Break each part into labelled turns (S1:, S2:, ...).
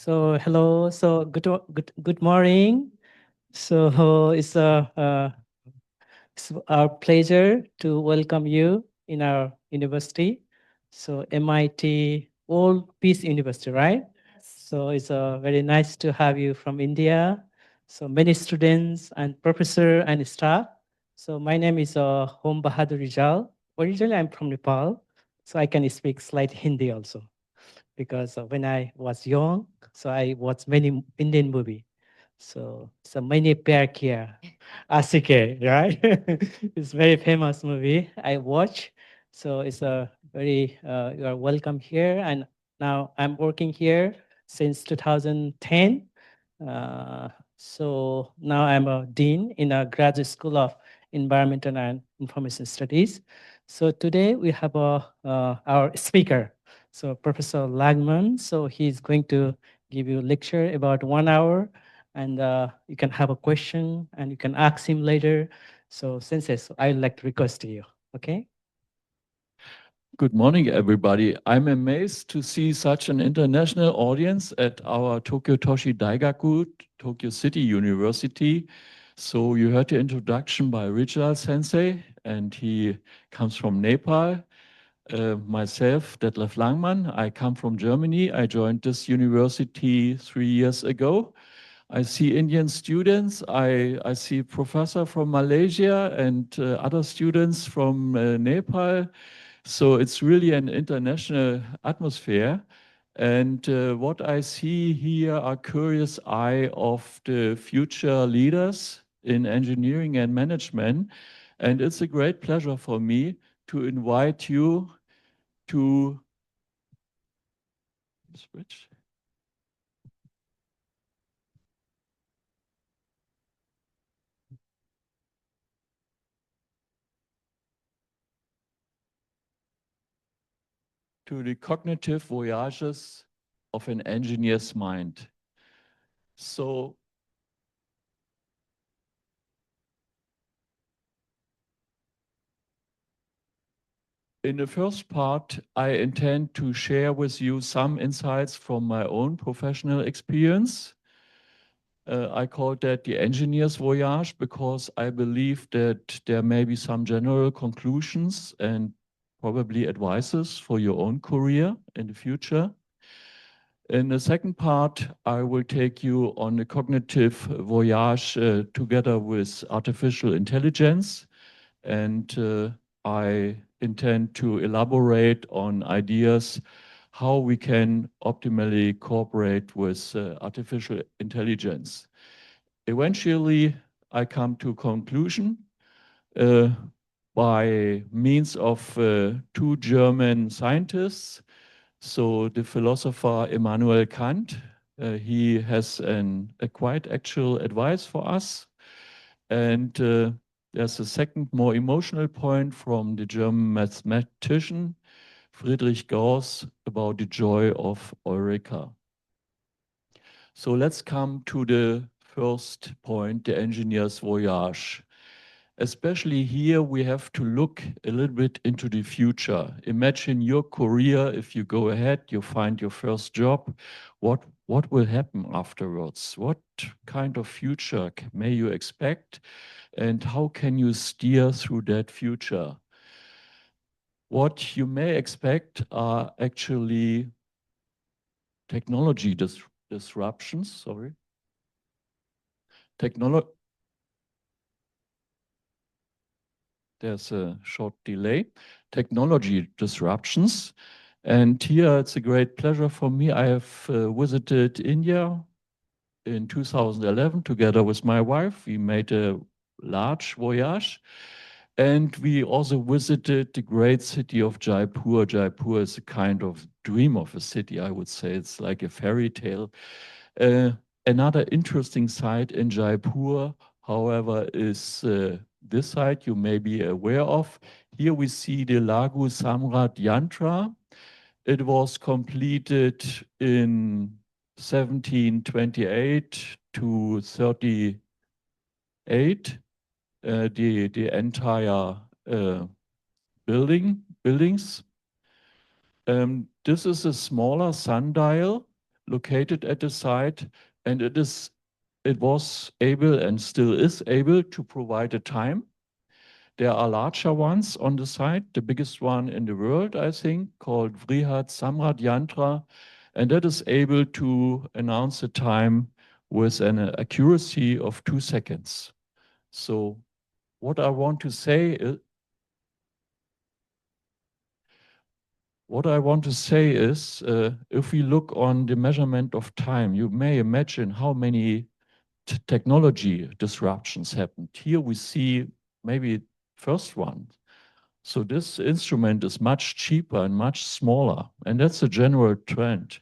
S1: So hello. So good morning. So it's our pleasure to welcome you in our university. So MIT World Peace University, right? So it's very nice to have you from India. So many students and professor and staff. So my name is Hom Bahadur Rijal. Originally, I'm from Nepal, so I can speak slight Hindi also because when I was young, so I watched many Indian movie. So many Pyar Kiya, Asike, right? It's very famous movie I watch. So it's a very you are welcome here, and now I'm working here since 2010. Uh, so now I'm a dean in a graduate school of environmental and information studies. So today we have our speaker, so Professor Langmann. So he's going to give you a lecture about 1 hour, and you can have a question and you can ask him later. So Sensei, so I'd like to request to you. Okay.
S2: Good morning, everybody. I'm amazed to see such an international audience at our Tokyo Toshi Daigaku, Tokyo City University. So you heard the introduction by Rijal Sensei, and he comes from Nepal. Myself, Detlev Langmann, I come from Germany. I joined this university 3 years ago. I see Indian students, I see professor from Malaysia and other students from Nepal. So it's really an international atmosphere. And what I see here are curious eye of the future leaders in engineering and management. And it's a great pleasure for me to invite you to switch to the cognitive voyages of an engineer's mind. So in the first part, I intend to share with you some insights from my own professional experience. I call that the engineer's voyage because I believe that there may be some general conclusions and probably advices for your own career in the future. In the second part, I will take you on a cognitive voyage together with artificial intelligence. And I intend to elaborate on ideas how we can optimally cooperate with artificial intelligence. Eventually, I come to a conclusion uh, by means of two German scientists. So the philosopher Immanuel Kant, he has a quite actual advice for us. And there's a second more emotional point from the German mathematician Friedrich Gauss about the joy of Eureka. So let's come to the first point, the engineer's voyage. Especially here, we have to look a little bit into the future. Imagine your career, if you go ahead, you find your first job, what will happen afterwards? What kind of future may you expect? And how can you steer through that future? What you may expect are actually technology disruptions, sorry. Technolo There's a short delay. Technology disruptions. And here it's a great pleasure for me. I have visited India in 2011 together with my wife. We made a large voyage. And we also visited the great city of Jaipur. Jaipur is a kind of dream of a city, I would say. It's like a fairy tale. Another interesting site in Jaipur, however, is this site you may be aware of. Here we see the Lagu Samrat Yantra. It was completed in 1728 to 38. The entire buildings. This is a smaller sundial located at the site, and it was able and still is able to provide a time. There are larger ones on the site, the biggest one in the world, I think, called Vrihat Samrat Yantra, and that is able to announce the time with an accuracy of 2 seconds. So what I want to say is, if we look on the measurement of time, you may imagine how many technology disruptions happened. Here we see maybe first one. So this instrument is much cheaper and much smaller, and that's a general trend.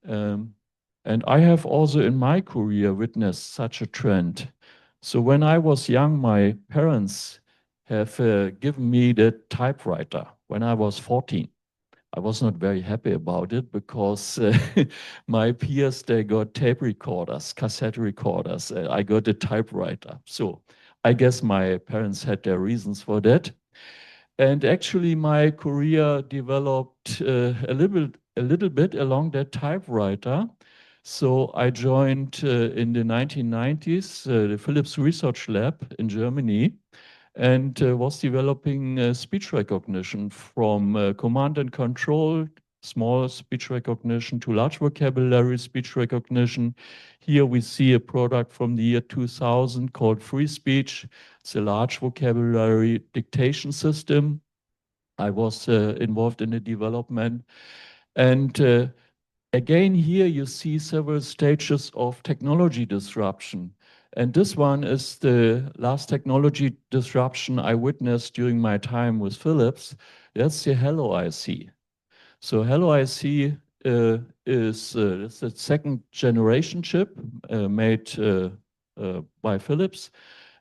S2: And I have also in my career witnessed such a trend. So when I was young, my parents have given me the typewriter when I was 14. I was not very happy about it because my peers, they got tape recorders, cassette recorders. I got a typewriter. So I guess my parents had their reasons for that. And actually, my career developed a little bit along that typewriter. So I joined in the 1990s the Philips Research Lab in Germany, and was developing speech recognition from command and control, small speech recognition, to large vocabulary speech recognition. Here we see a product from the year 2000 called Free Speech. It's a large vocabulary dictation system. I was involved in the development. And again, here you see several stages of technology disruption. And this one is the last technology disruption I witnessed during my time with Philips. That's the Hello IC. So Hello IC is it's a second generation chip made by Philips.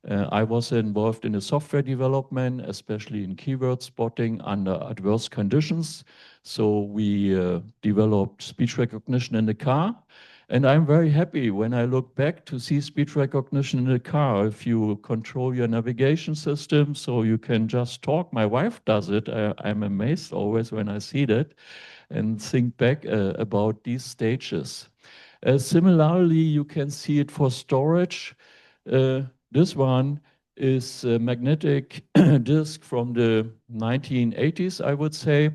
S2: I was involved in the software development, especially in keyword spotting under adverse conditions. So we developed speech recognition in the car. And I'm very happy when I look back to see speech recognition in the car. If you control your navigation system so you can just talk, my wife does it. I'm amazed always when I see that and think back about these stages. Similarly, you can see it for storage. This one is a magnetic disk from the 1980s, I would say,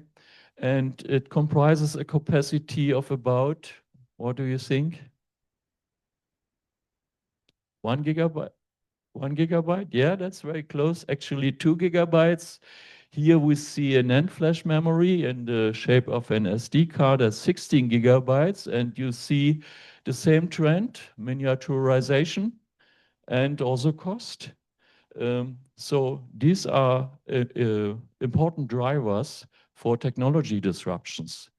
S2: and it comprises a capacity of about, what do you think? 1 gigabyte? 1 gigabyte? Yeah, that's very close. Actually, 2 gigabytes. Here we see an NAND flash memory in the shape of an SD card at 16 gigabytes, and you see the same trend, miniaturization and also cost. So these are important drivers for technology disruptions.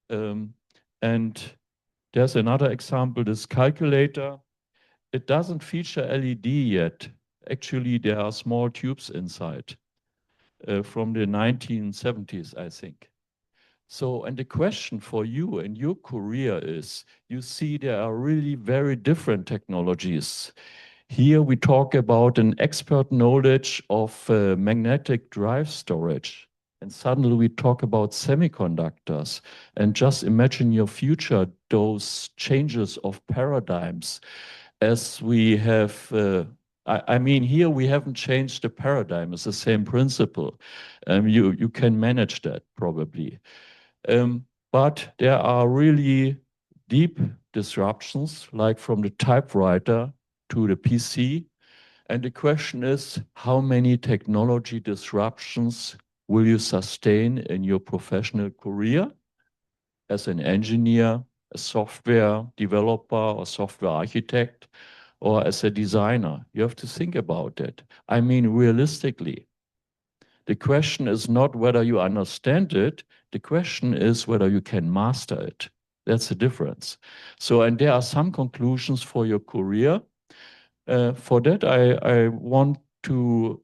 S2: And there's another example, this calculator. It doesn't feature LED yet. Actually, there are small tubes inside from the 1970s, I think. So, and the question for you and your career is, you see there are really very different technologies. Here we talk about an expert knowledge of magnetic drive storage. And suddenly we talk about semiconductors. And just imagine your future, those changes of paradigms as we have. I mean, here we haven't changed the paradigm. It's the same principle. You can manage that probably. But there are really deep disruptions, like from the typewriter to the PC. And the question is, how many technology disruptions will you sustain in your professional career as an engineer, a software developer or software architect, or as a designer? You have to think about it. I mean, realistically, the question is not whether you understand it. The question is whether you can master it. That's the difference. So, and there are some conclusions for your career. For that, I want to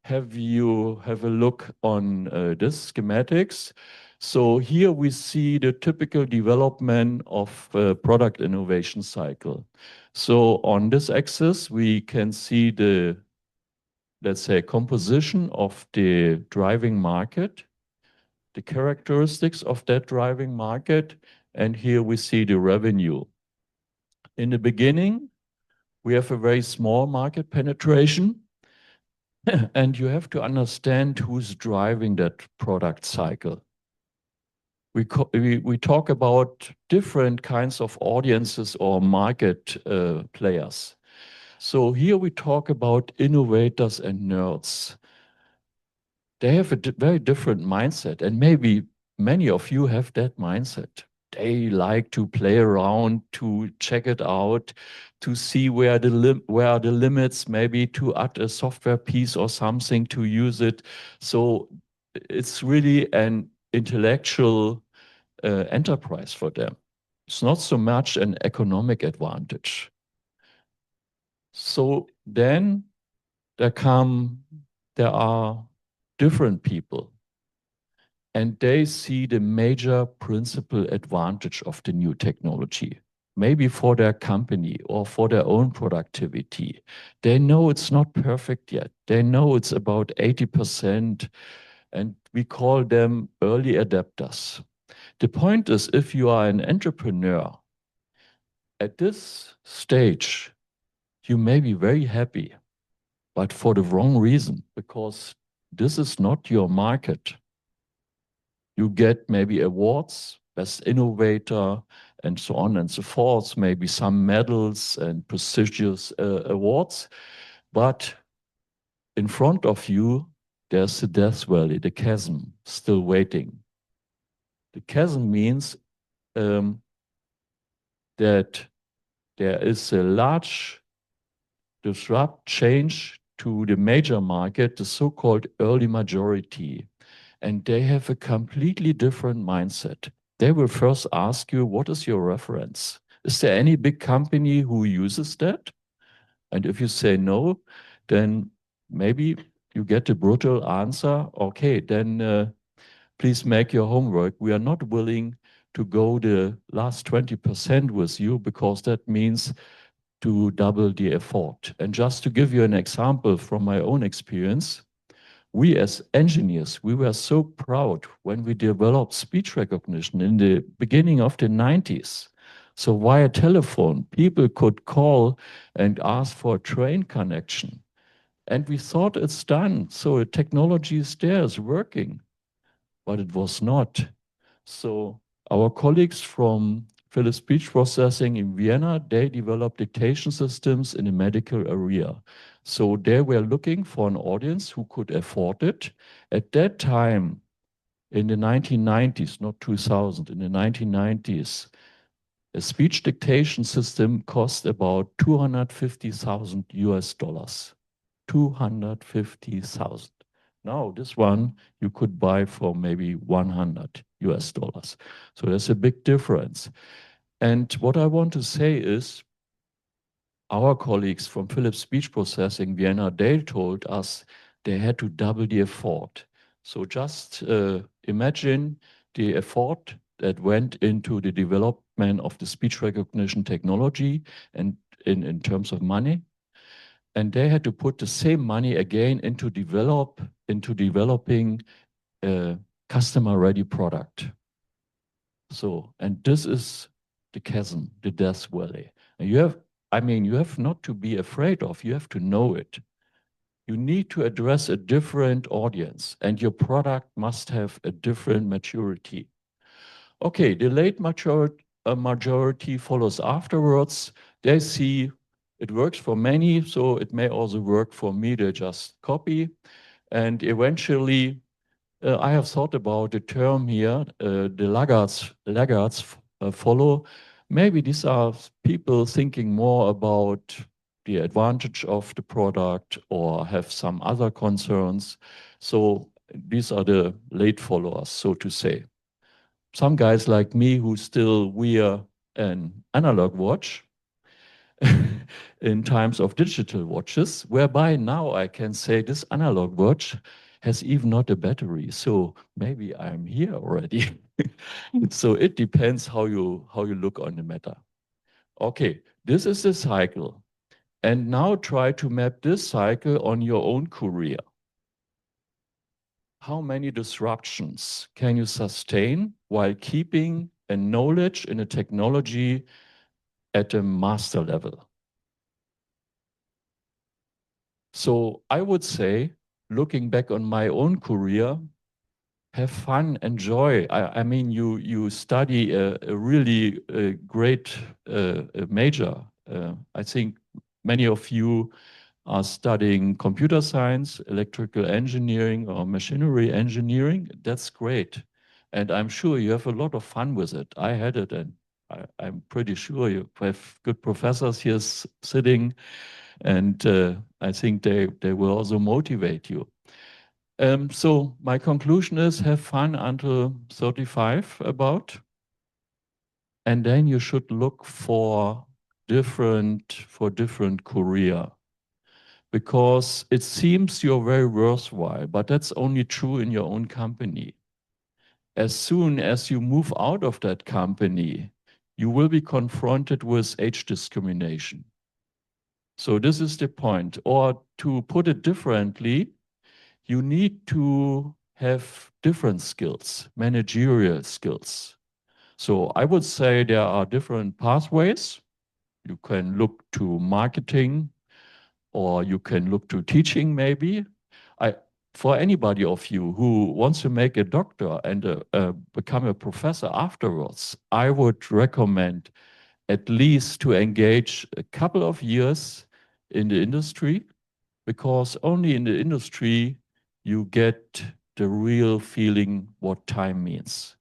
S2: have you have a look on this schematics. So here we see the typical development of product innovation cycle. So on this axis, we can see the, let's say, composition of the driving market, the characteristics of that driving market, And here we see the revenue. In the beginning, we have a very small market penetration. And you have to understand who's driving that product cycle. We talk about different kinds of audiences or market players. So here we talk about innovators and nerds. They have a very different mindset, and maybe many of you have that mindset. They like to play around, to check it out, to see where where are the limits, maybe to add a software piece or something to use it. So it's really an intellectual enterprise for them. It's not so much an economic advantage. So then there are different people, and they see the major principal advantage of the new technology, maybe for their company or for their own productivity. They know it's not perfect yet. They know it's about 80%, and we call them early adapters. The point is, if you are an entrepreneur, at this stage, you may be very happy, but for the wrong reason, because this is not your market. You get maybe awards, best innovator, and so on and so forth, maybe some medals and prestigious awards. But in front of you, there's the death valley, the chasm, still waiting. The chasm means that there is a large disrupt change to the major market, the so-called early majority. And they have a completely different mindset. They will first ask you, what is your reference? Is there any big company who uses that? And if you say no, then maybe you get a brutal answer. Okay, then please make your homework. We are not willing to go the last 20% with you, because that means to double the effort. And just to give you an example from my own experience, we as engineers, we were so proud when we developed speech recognition in the beginning of the 90s. So via telephone, people could call and ask for a train connection. And we thought it's done. So the technology is there, it's working. But it was not. So our colleagues from Philips Speech Processing in Vienna, they developed dictation systems in the medical area. So they were looking for an audience who could afford it. At that time, in the 1990s, not 2000, in the 1990s, a speech dictation system cost about 250,000 US dollars. 250,000. Now, this one you could buy for maybe 100 US dollars. So there's a big difference. And what I want to say is, our colleagues from Philips Speech Processing Vienna, they told us they had to double the effort. So just imagine the effort that went into the development of the speech recognition technology and in terms of money. And they had to put the same money again into developing a customer-ready product. So, and this is the chasm, the death valley. And you have not to be afraid of, you have to know it. You need to address a different audience, and your product must have a different maturity. Okay, the late majority follows afterwards. They see it works for many, so it may also work for me. They just copy. And eventually, I have thought about the term here, the laggards follow. Maybe these are people thinking more about the advantage of the product or have some other concerns. So these are the late followers, so to say. Some guys like me who still wear an analog watch in times of digital watches, whereby now I can say this analog watch has even not a battery. So maybe I'm here already. So it depends how you look on the matter. Okay, this is the cycle. And now try to map this cycle on your own career. How many disruptions can you sustain while keeping and knowledge in a technology at a master level. So I would say, looking back on my own career, have fun, enjoy. I mean, you study a really great major. I think many of you are studying computer science, electrical engineering, or machinery engineering. That's great. And I'm sure you have a lot of fun with it. I had it, and I'm pretty sure you have good professors here sitting, and I think they will also motivate you. So my conclusion is have fun until 35 about, and then you should look for different career, because it seems you're very worthwhile, but that's only true in your own company. As soon as you move out of that company, you will be confronted with age discrimination. So this is the point. Or to put it differently, you need to have different skills, managerial skills. So I would say there are different pathways. You can look to marketing, or you can look to teaching maybe. For anybody of you who wants to make a doctor and become a professor afterwards, I would recommend at least to engage a couple of years in the industry, because only in the industry you get the real feeling what time means,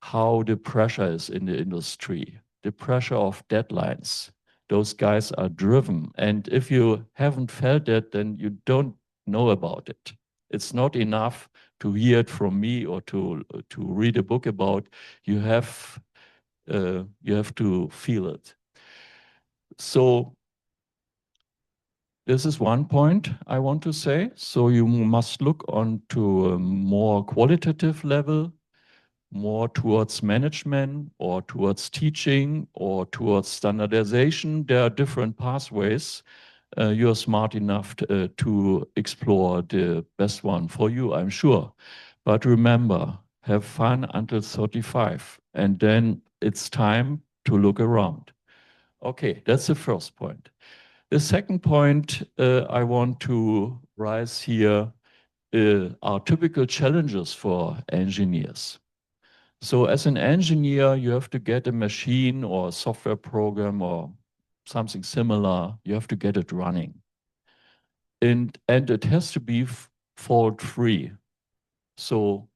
S2: how the pressure is in the industry, the pressure of deadlines. Those guys are driven. And if you haven't felt that, then you don't know about it. It's not enough to hear it from me or to read a book about. You have to feel it. So this is one point I want to say. So you must look on to a more qualitative level, more towards management or towards teaching or towards standardization. There are different pathways. You're smart enough to explore the best one for you, I'm sure. But remember, have fun until 35, and then it's time to look around. Okay, that's the first point. The second point I want to raise here are typical challenges for engineers. So as an engineer, you have to get a machine or a software program or something similar. You have to get it running. And it has to be fault-free. So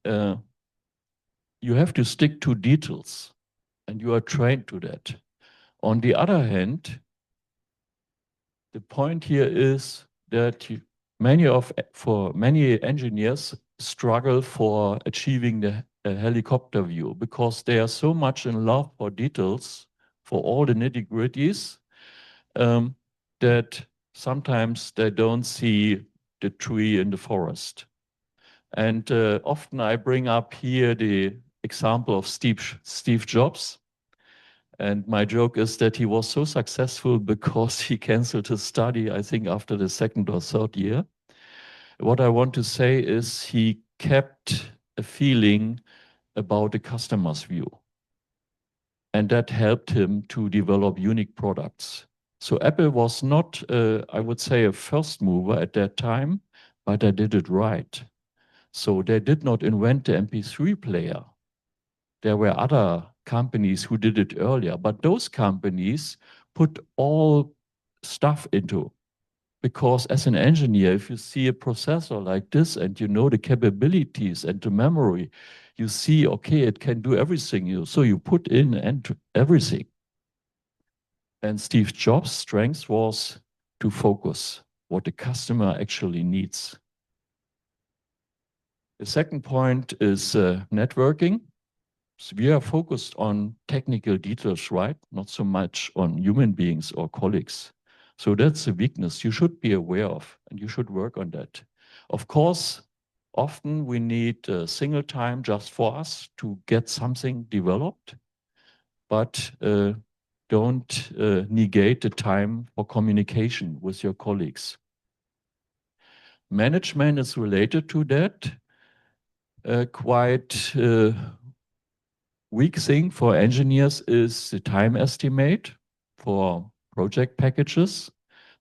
S2: you have to stick to details, and you are trained to that. On the other hand, the point here is that for many engineers struggle for achieving the helicopter view, because they are so much in love for details, for all the nitty-gritties, that sometimes they don't see the tree in the forest. And often I bring up here the example of Steve Jobs. And my joke is that he was so successful because he canceled his study, I think, after the second or third year. What I want to say is he kept a feeling about the customer's view. And that helped him to develop unique products. So Apple was not, I would say, a first mover at that time, but they did it right. So they did not invent the MP3 player. There were other companies who did it earlier, but those companies put all stuff into. Because as an engineer, if you see a processor like this and you know the capabilities and the memory, you see, okay, it can do everything. So you put in everything. And Steve Jobs' strength was to focus what the customer actually needs. The second point is networking. So we are focused on technical details, right? Not so much on human beings or colleagues. So that's a weakness you should be aware of, and you should work on that. Of course, often we need a single time just for us to get something developed, but don't negate the time for communication with your colleagues. Management is related to that quite weak thing for engineers is the time estimate for project packages.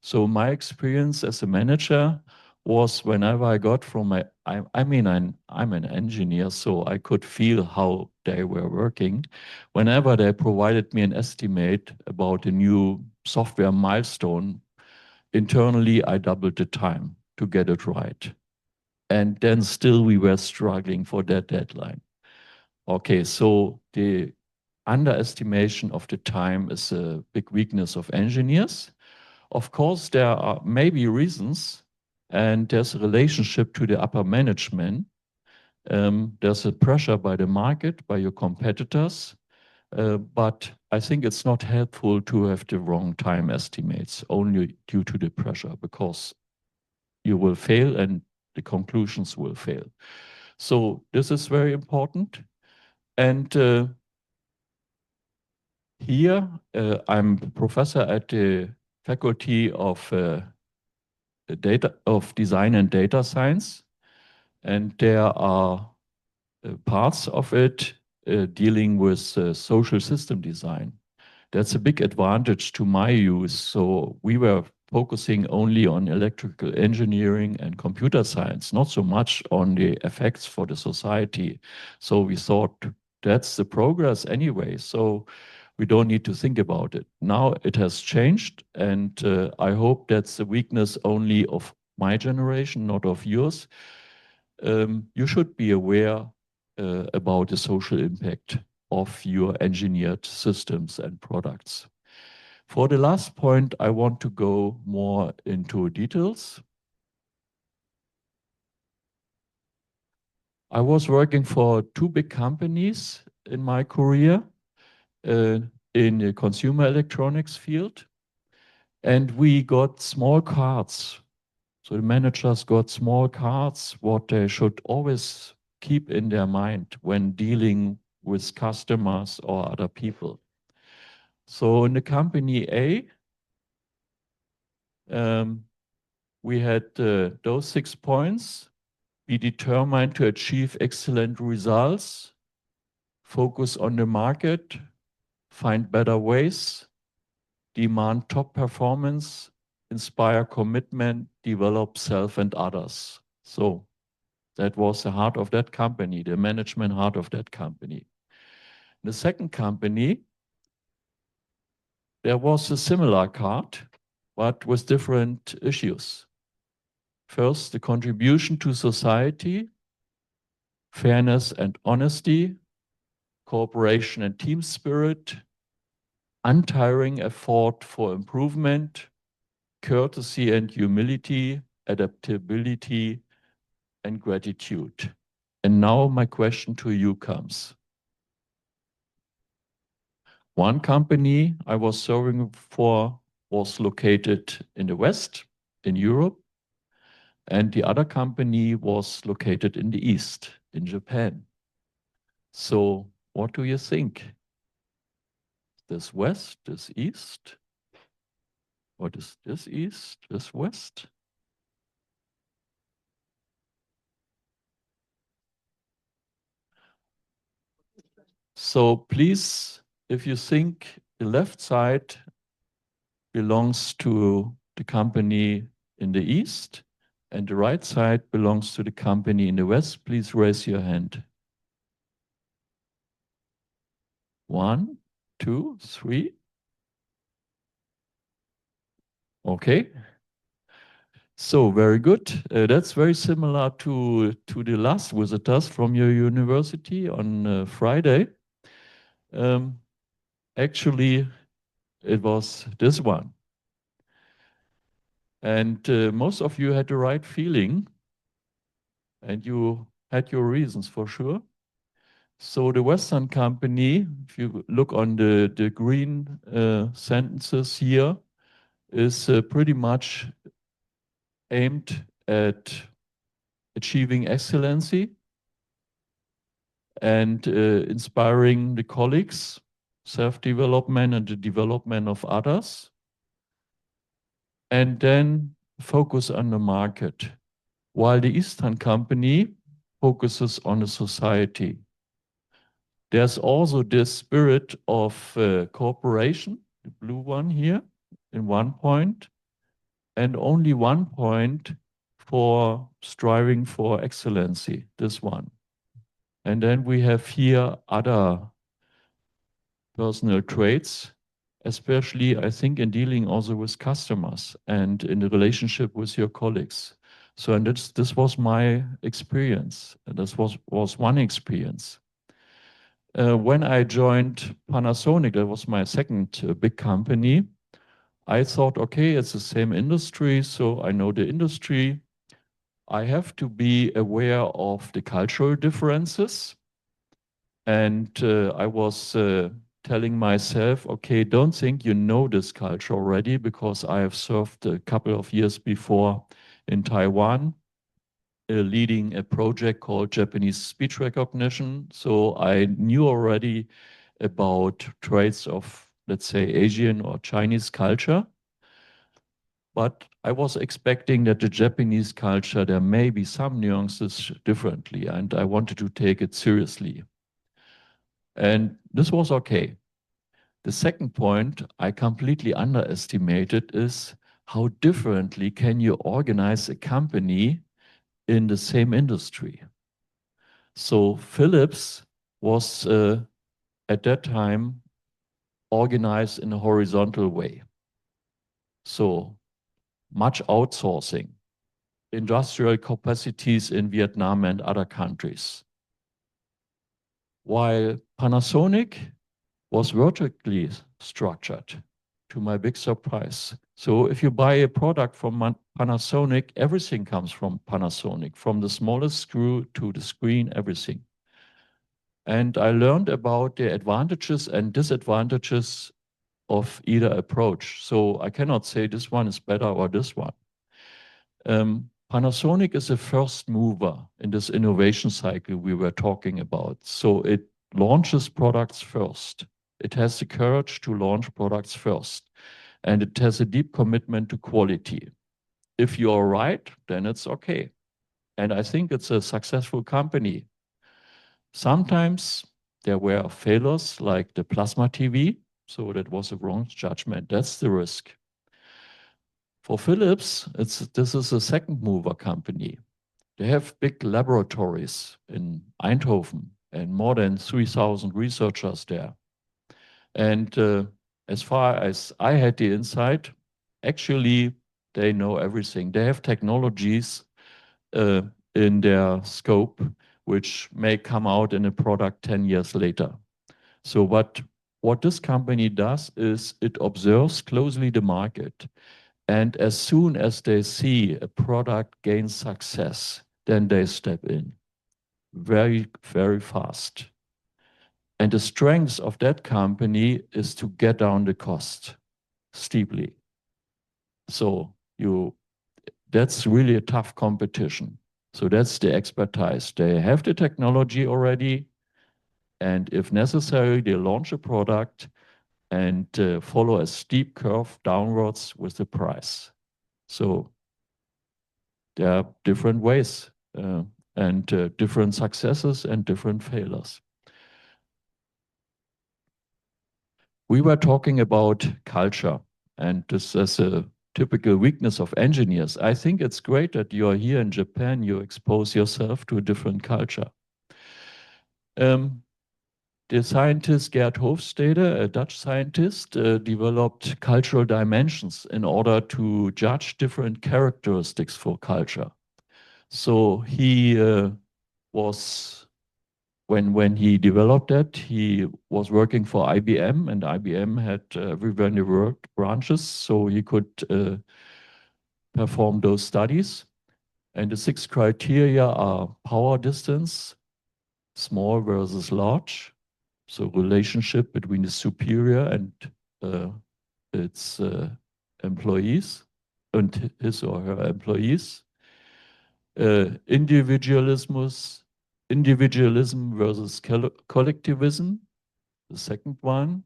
S2: So my experience as a manager was whenever I got from I mean, I'm an engineer, so I could feel how they were working. Whenever they provided me an estimate about a new software milestone, internally I doubled the time to get it right. And then still we were struggling for that deadline. Okay, so the underestimation of the time is a big weakness of engineers. Of course, there are maybe reasons, and there's a relationship to the upper management. There's a pressure by the market, by your competitors, but I think it's not helpful to have the wrong time estimates only due to the pressure, because you will fail and the conclusions will fail. So this is very important. And here I'm a professor at the Faculty of Design and Data Science, and there are parts of it dealing with social system design. That's a big advantage to my use. So we were focusing only on electrical engineering and computer science, not so much on the effects for the society. So we thought that's the progress anyway. So we don't need to think about it. Now it has changed, and I hope that's the weakness only of my generation, not of yours. You should be aware about the social impact of your engineered systems and products. For the last point, I want to go more into details. I was working for two big companies in my career in the consumer electronics field, and we got small cards. So the managers got small cards, what they should always keep in their mind when dealing with customers or other people. So in the company A, we had those 6 points. Be determined to achieve excellent results, focus on the market, find better ways, demand top performance, inspire commitment, develop self and others. So that was the heart of that company, the management heart of that company. The second company, there was a similar card, but with different issues. First, the contribution to society, fairness and honesty, cooperation and team spirit, untiring effort for improvement, courtesy and humility, adaptability and gratitude. And now my question to you comes. One company I was serving for was located in the West, in Europe, and the other company was located in the East, in Japan. So what do you think? This West, this East? What is this East, this West? So please, if you think the left side belongs to the company in the East and the right side belongs to the company in the West, please raise your hand. 1, 2, 3. Okay. So very good. That's very similar to the last visitors from your university on Friday. Actually, it was this one. And most of you had the right feeling, and you had your reasons for sure. So the Western company, if you look on the green sentences here, is pretty much aimed at achieving excellency and inspiring the colleagues, self-development and the development of others, and then focus on the market, while the Eastern company focuses on the society. There's also this spirit of cooperation, the blue one here, in one point, and only one point for striving for excellency, this one. And then we have here other personal traits, especially, I think, in dealing also with customers and in the relationship with your colleagues. So, and this was my experience. This was one experience. When I joined Panasonic, that was my second big company, I thought, okay, it's the same industry, so I know the industry. I have to be aware of the cultural differences. And I was telling myself, okay, don't think you know this culture already, because I have served a couple of years before in Taiwan, leading a project called Japanese speech recognition. So I knew already about traits of, let's say, Asian or Chinese culture. But I was expecting that the Japanese culture, there may be some nuances differently, and I wanted to take it seriously. And this was okay. The second point I completely underestimated is how differently can you organize a company in the same industry. So Philips was at that time organized in a horizontal way. So much outsourcing, industrial capacities in Vietnam and other countries. While Panasonic was vertically structured, to my big surprise. So if you buy a product from Panasonic, everything comes from Panasonic, from the smallest screw to the screen, everything. And I learned about the advantages and disadvantages of either approach. So I cannot say this one is better or this one. Panasonic is a first mover in this innovation cycle we were talking about. So it launches products first. It has the courage to launch products first. And it has a deep commitment to quality. If you are right, then it's okay. And I think it's a successful company. Sometimes there were failures like the plasma TV. So that was a wrong judgment. That's the risk. For Philips, this is a second mover company. They have big laboratories in Eindhoven and more than 3,000 researchers there. And as far as I had the insight, actually, they know everything. They have technologies in their scope which may come out in a product 10 years later. So what this company does is it observes closely the market. And as soon as they see a product gain success, then they step in very, very fast. And the strength of that company is to get down the cost steeply. So that's really a tough competition. So that's the expertise. They have the technology already, and if necessary, they launch a product and follow a steep curve downwards with the price. So there are different ways and different successes and different failures. We were talking about culture, and this is a typical weakness of engineers. I think it's great that you are here in Japan, you expose yourself to a different culture. The scientist Gerd Hofstede, a Dutch scientist, developed cultural dimensions in order to judge different characteristics for culture. So he was, when he developed that, he was working for IBM, and IBM had everywhere in the world branches, so he could perform those studies. And the 6 criteria are power distance, small versus large, so relationship between the superior and its employees, and his or her employees. Individualism versus collectivism, the second one.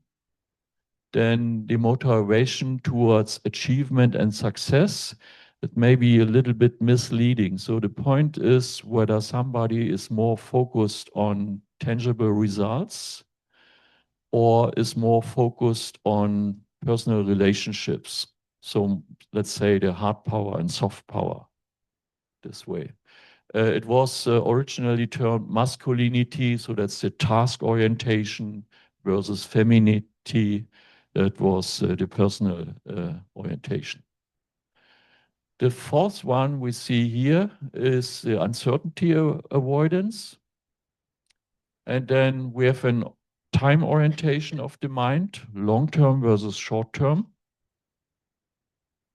S2: Then the motivation towards achievement and success. It may be a little bit misleading. So the point is whether somebody is more focused on tangible results or is more focused on personal relationships. So let's say the hard power and soft power this way. It was originally termed masculinity, so that's the task orientation, versus femininity, that was the personal orientation. The fourth one we see here is the uncertainty avoidance. And then we have an time orientation of the mind, long-term versus short-term.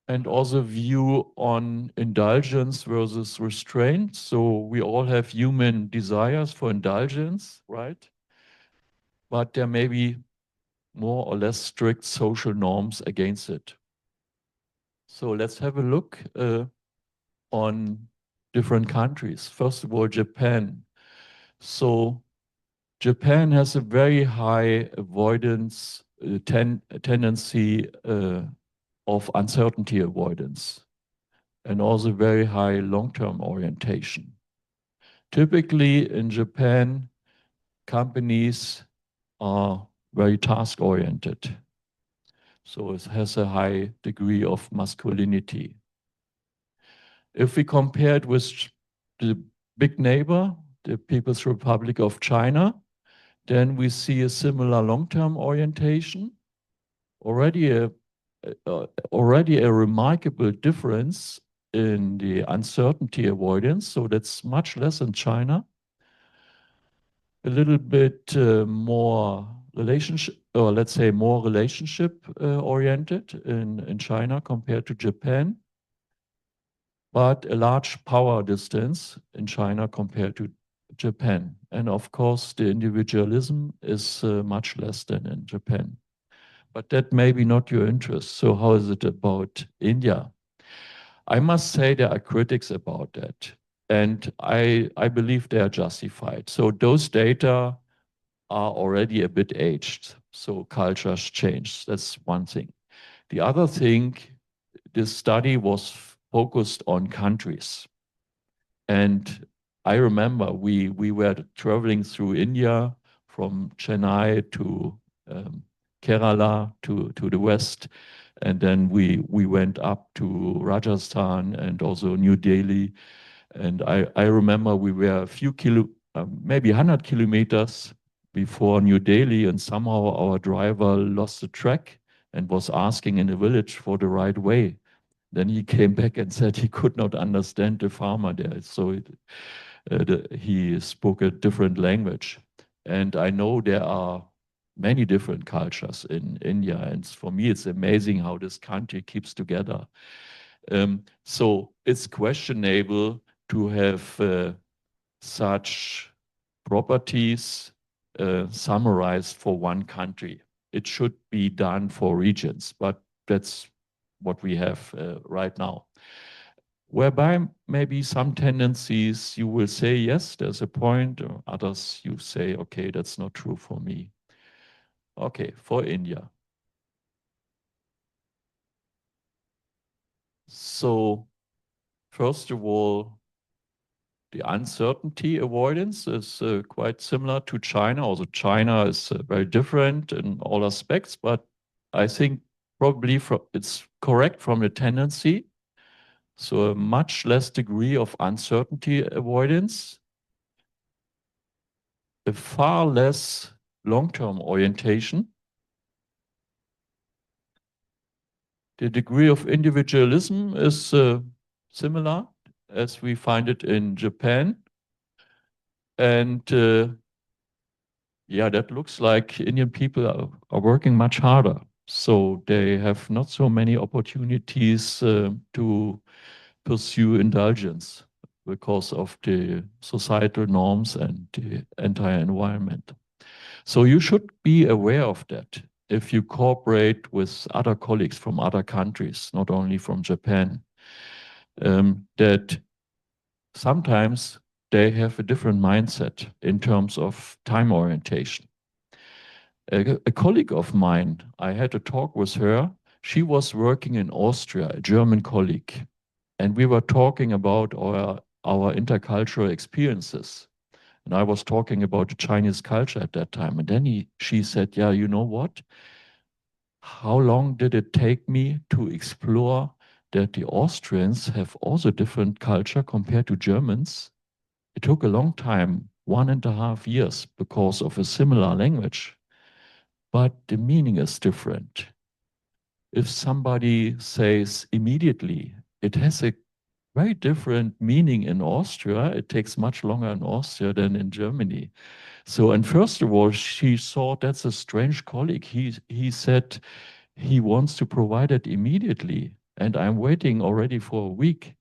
S2: And also view on indulgence versus restraint. So we all have human desires for indulgence, right? But there may be more or less strict social norms against it. So let's have a look on different countries. First of all, Japan. So Japan has a very high avoidance tendency of uncertainty avoidance, and also very high long-term orientation. Typically in Japan, companies are very task-oriented. So it has a high degree of masculinity. If we compare it with the big neighbor, the People's Republic of China, then we see a similar long-term orientation. Already a remarkable difference in the uncertainty avoidance. So that's much less in China. A little bit more relationship, or let's say more relationship oriented in China compared to Japan, but a large power distance in China compared to Japan. And of course, the individualism is much less than in Japan. But that may be not your interest. So how is it about India? I must say there are critics about that. And I believe they are justified. So those data are already a bit aged. So cultures change. That's one thing. The other thing, this study was focused on countries. And I remember we were traveling through India from Chennai to Kerala to the west. And then we went up to Rajasthan and also New Delhi. And I remember we were a few maybe 100 kilometers before New Delhi, and somehow our driver lost the track and was asking in the village for the right way. Then he came back and said he could not understand the farmer there. So he spoke a different language. And I know there are many different cultures in India. And for me, it's amazing how this country keeps together. So it's questionable to have such properties summarized for one country. It should be done for regions, but that's what we have right now. Whereby maybe some tendencies you will say, yes, there's a point, or others you say, okay, that's not true for me. Okay, for India. So first of all, the uncertainty avoidance is quite similar to China. Also, China is very different in all aspects, but I think probably it's correct from the tendency. So a much less degree of uncertainty avoidance, a far less long-term orientation. The degree of individualism is similar as we find it in Japan. And yeah, that looks like Indian people are working much harder. So they have not so many opportunities to pursue indulgence because of the societal norms and the entire environment. So you should be aware of that if you cooperate with other colleagues from other countries, not only from Japan, that sometimes they have a different mindset in terms of time orientation. A colleague of mine, I had a talk with her. She was working in Austria, a German colleague. and we were talking about our intercultural experiences. And I was talking about the Chinese culture at that time. And then she said, yeah, you know what? How long did it take me to explore that the Austrians have also different culture compared to Germans? It took a long time, 1.5 years, because of a similar language, but the meaning is different. If somebody says immediately, it has a very different meaning in Austria. It takes much longer in Austria than in Germany. So, and first of all, she thought that's a strange colleague. He said he wants to provide it immediately, and I'm waiting already for a week.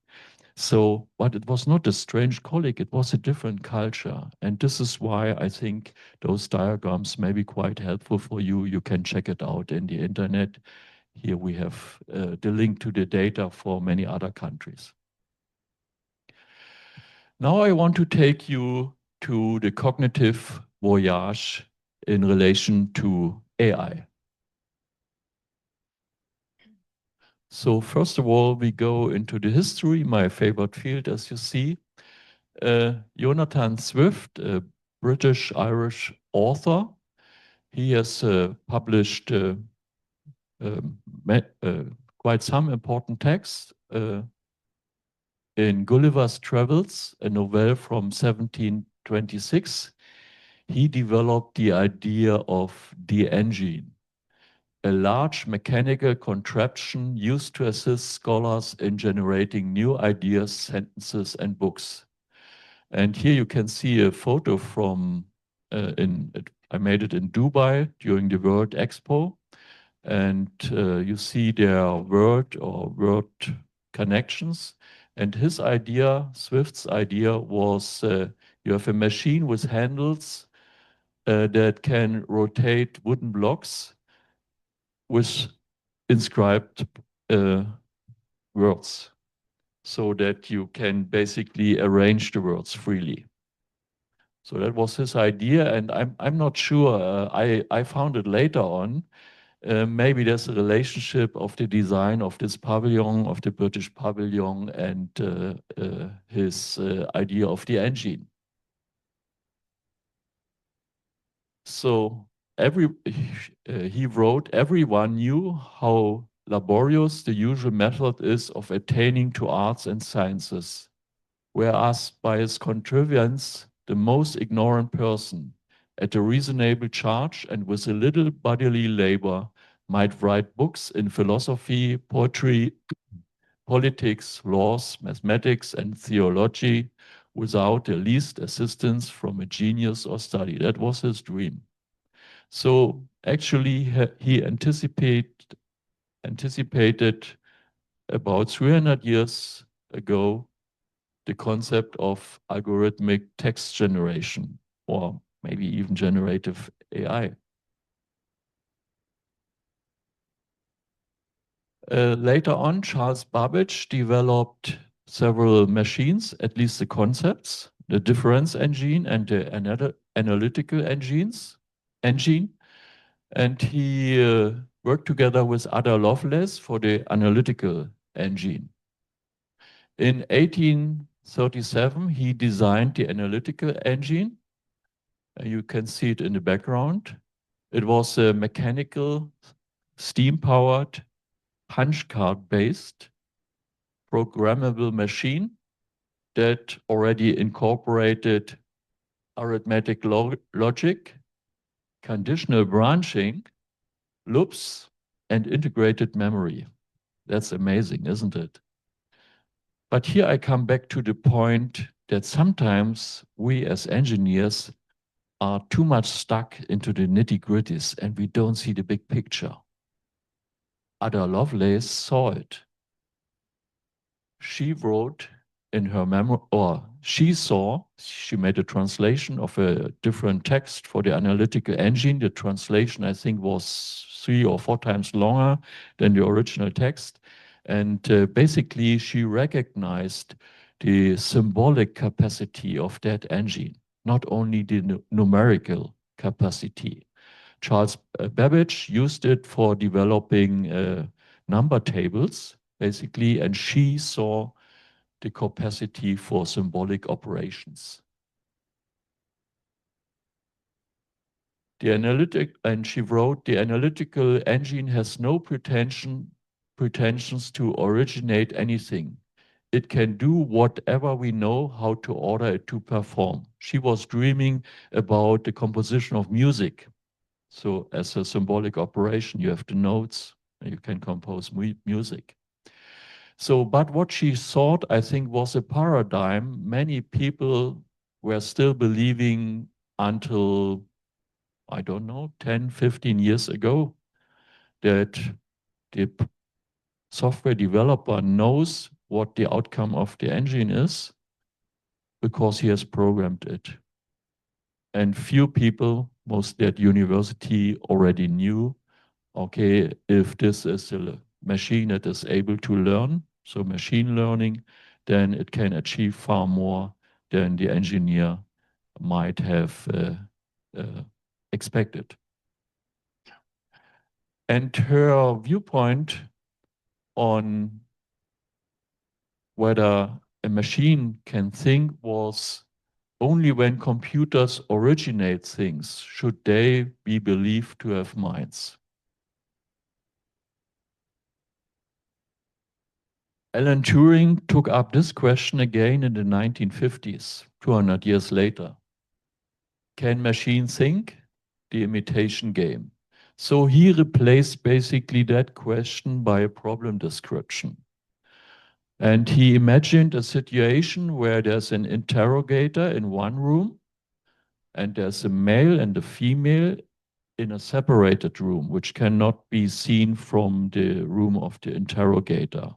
S2: So, but it was not a strange colleague, it was a different culture. And this is why I think those diagrams may be quite helpful for you. You can check it out in the internet. Here we have the link to the data for many other countries. Now I want to take you to the cognitive voyage in relation to AI. So first of all, we go into the history, my favorite field, as you see. Jonathan Swift, a British-Irish author, he has published quite some important texts in Gulliver's Travels, a novel from 1726. He developed the idea of the engine, a large mechanical contraption used to assist scholars in generating new ideas, sentences, and books. And here you can see a photo from, I made it in Dubai during the World Expo. And you see their word connections. And his idea, Swift's idea, was you have a machine with handles that can rotate wooden blocks with inscribed words, so that you can basically arrange the words freely. So that was his idea, and I'm not sure. I found it later on. Maybe there's a relationship of the design of this pavilion, of the British pavilion, and his idea of the engine. So he wrote, everyone knew how laborious the usual method is of attaining to arts and sciences, whereas by his contrivance, the most ignorant person, at a reasonable charge and with a little bodily labor, might write books in philosophy, poetry, politics, laws, mathematics, and theology without the least assistance from a genius or study. That was his dream. So actually, he anticipated about 300 years ago the concept of algorithmic text generation, or maybe even generative AI. Later on, Charles Babbage developed several machines, at least the concepts, the difference engine and the analytical engine, and he worked together with Ada Lovelace for the analytical engine. In 1837, he designed the analytical engine. You can see it in the background. It was a mechanical, steam-powered, punch card-based, programmable machine that already incorporated arithmetic logic, conditional branching, loops, and integrated memory. That's amazing, isn't it? But here I come back to the point that sometimes we as engineers are too much stuck into the nitty-gritties and we don't see the big picture. Ada Lovelace saw it. She wrote in her memoir, or she made a translation of a different text for the analytical engine. The translation, I think, was 3 or 4 times longer than the original text. And basically, she recognized the symbolic capacity of that engine, not only the numerical capacity. Charles Babbage used it for developing number tables, basically, and she saw the capacity for symbolic operations. And she wrote, the analytical engine has no pretensions to originate anything. It can do whatever we know how to order it to perform. She was dreaming about the composition of music. So as a symbolic operation, you have the notes, and you can compose music. So, but what she thought, I think, was a paradigm many people were still believing until, I don't know, 10, 15 years ago, that the software developer knows what the outcome of the engine is because he has programmed it. And few people, mostly at university, already knew, okay, if this is a machine that is able to learn, so machine learning, then it can achieve far more than the engineer might have expected. And her viewpoint on whether a machine can think was only when computers originate things should they be believed to have minds. Alan Turing took up this question again in the 1950s, 200 years later. Can machines think? The imitation game. So he replaced basically that question by a problem description. And he imagined a situation where there's an interrogator in one room and there's a male and a female in a separated room, which cannot be seen from the room of the interrogator.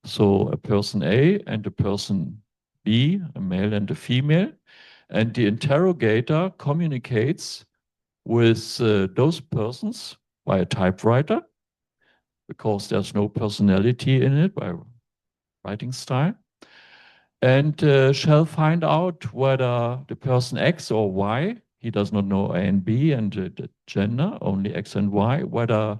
S2: So a person A and a person B, a male and a female, and the interrogator communicates with those persons by a typewriter, because there's no personality in it by writing style, and shall find out whether the person X or Y, he does not know A and B and the gender, only X and Y, whether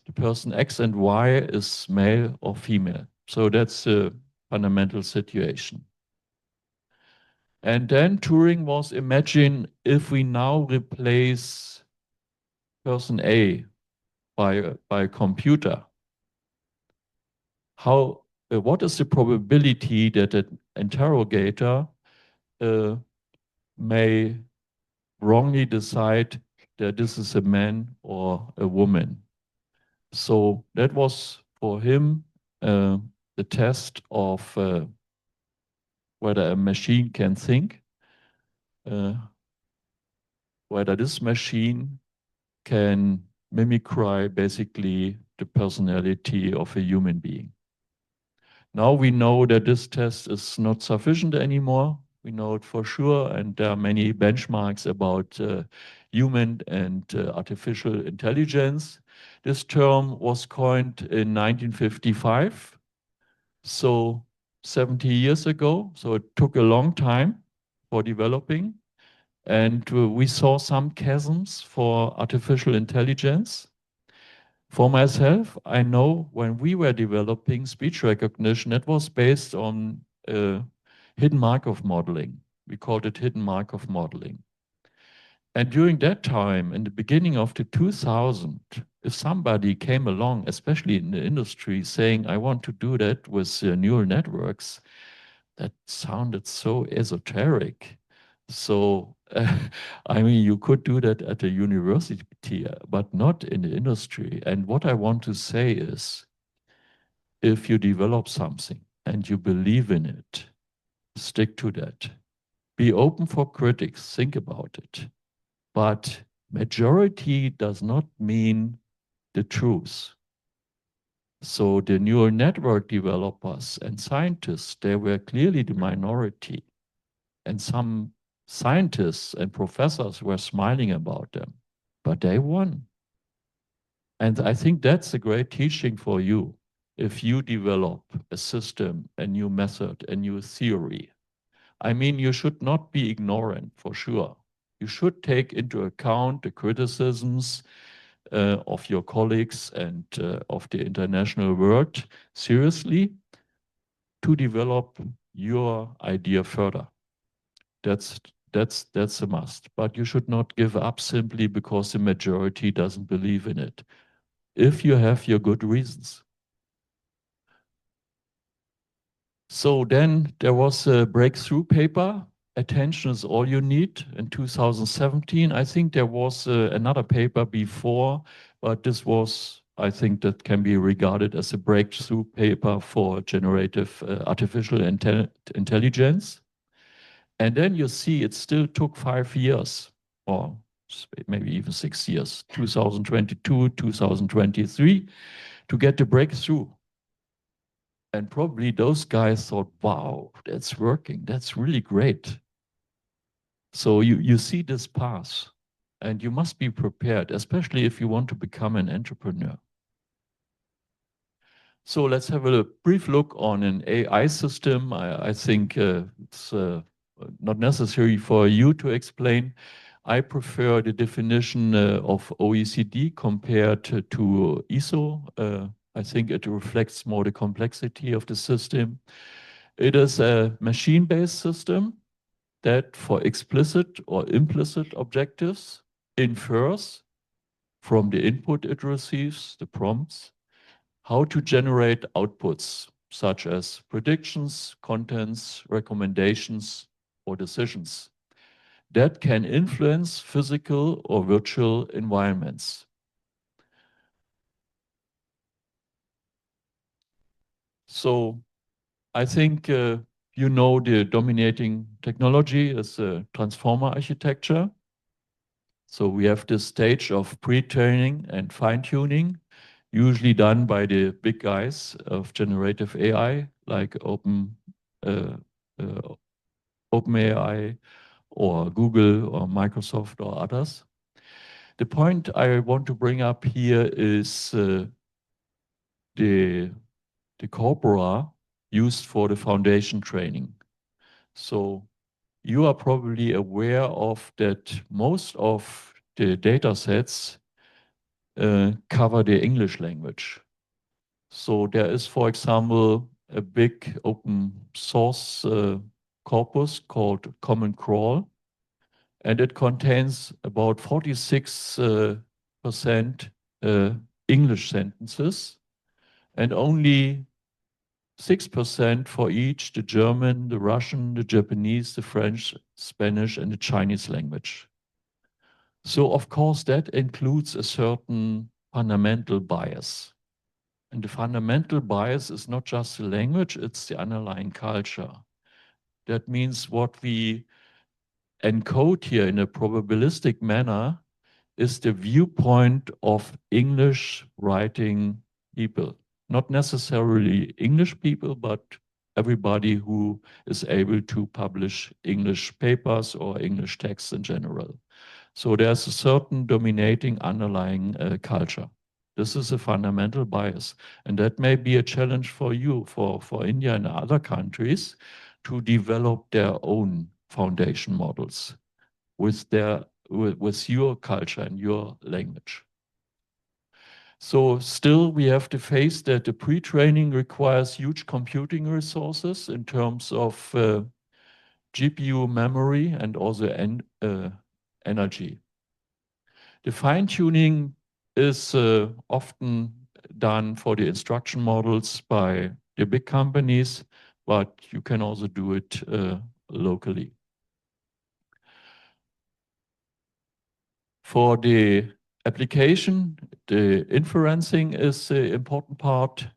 S2: the person X and Y is male or female. So that's the fundamental situation. And then Turing was imagine if we now replace person A by a computer, what is the probability that an interrogator may wrongly decide that this is a man or a woman? So that was for him the test of whether a machine can think, whether this machine can mimicry basically the personality of a human being. Now we know that this test is not sufficient anymore. We know it for sure, and there are many benchmarks about human and artificial intelligence. This term was coined in 1955, so 70 years ago. So it took a long time for developing. And we saw some chasms for artificial intelligence. For myself, I know when we were developing speech recognition, it was based on hidden Markov modeling. We called it hidden Markov modeling. And during that time, in the beginning of the 2000, if somebody came along, especially in the industry, saying, I want to do that with neural networks, that sounded so esoteric. So, I mean, you could do that at a university, but not in the industry. And what I want to say is, if you develop something and you believe in it, stick to that. Be open for critics, think about it. But majority does not mean the truth. So the neural network developers and scientists, they were clearly the minority. And some scientists and professors were smiling about them, but they won. And I think that's a great teaching for you. If you develop a system, a new method, a new theory, I mean, you should not be ignorant for sure. You should take into account the criticisms of your colleagues and of the international world seriously. to develop your idea further. That's a must. But you should not give up simply because the majority doesn't believe in it, if you have your good reasons. So then there was a breakthrough paper, Attention is All You Need, in 2017. I think there was another paper before, but this was, I think that can be regarded as a breakthrough paper for generative artificial intelligence. And then you see it still took 5 years, or maybe even 6 years, 2022, 2023, to get the breakthrough. And probably those guys thought, wow, that's working. That's really great. So you see this path, and you must be prepared, especially if you want to become an entrepreneur. So let's have a brief look on an AI system. I think it's not necessary for you to explain. I prefer the definition of OECD compared to ISO. I think it reflects more the complexity of the system. It is a machine-based system that, for explicit or implicit objectives, infers from the input it receives, the prompts, how to generate outputs such as predictions, contents, recommendations, or decisions that can influence physical or virtual environments. So I think you know the dominating technology is transformer architecture. So we have this stage of pre-training and fine-tuning, usually done by the big guys of generative AI, like uh, uh, OpenAI or Google or Microsoft or others. The point I want to bring up here is the corpora used for the foundation training. So you are probably aware of that most of the data sets cover the English language. So there is, for example, a big open source corpus called Common Crawl, and it contains about 46% English sentences and only 6% for each, the German, the Russian, the Japanese, the French, Spanish, and the Chinese language. So of course that includes a certain fundamental bias. And the fundamental bias is not just the language, it's the underlying culture. That means what we encode here in a probabilistic manner is the viewpoint of English writing people. Not necessarily English people, but everybody who is able to publish English papers or English texts in general. So there's a certain dominating underlying culture. This is a fundamental bias. And that may be a challenge for you, for India and other countries, to develop their own foundation models with your culture and your language. So still we have to face that the pre-training requires huge computing resources in terms of GPU memory and also energy. The fine-tuning is often done for the instruction models by the big companies, but you can also do it locally. For the application, the inferencing is the important part.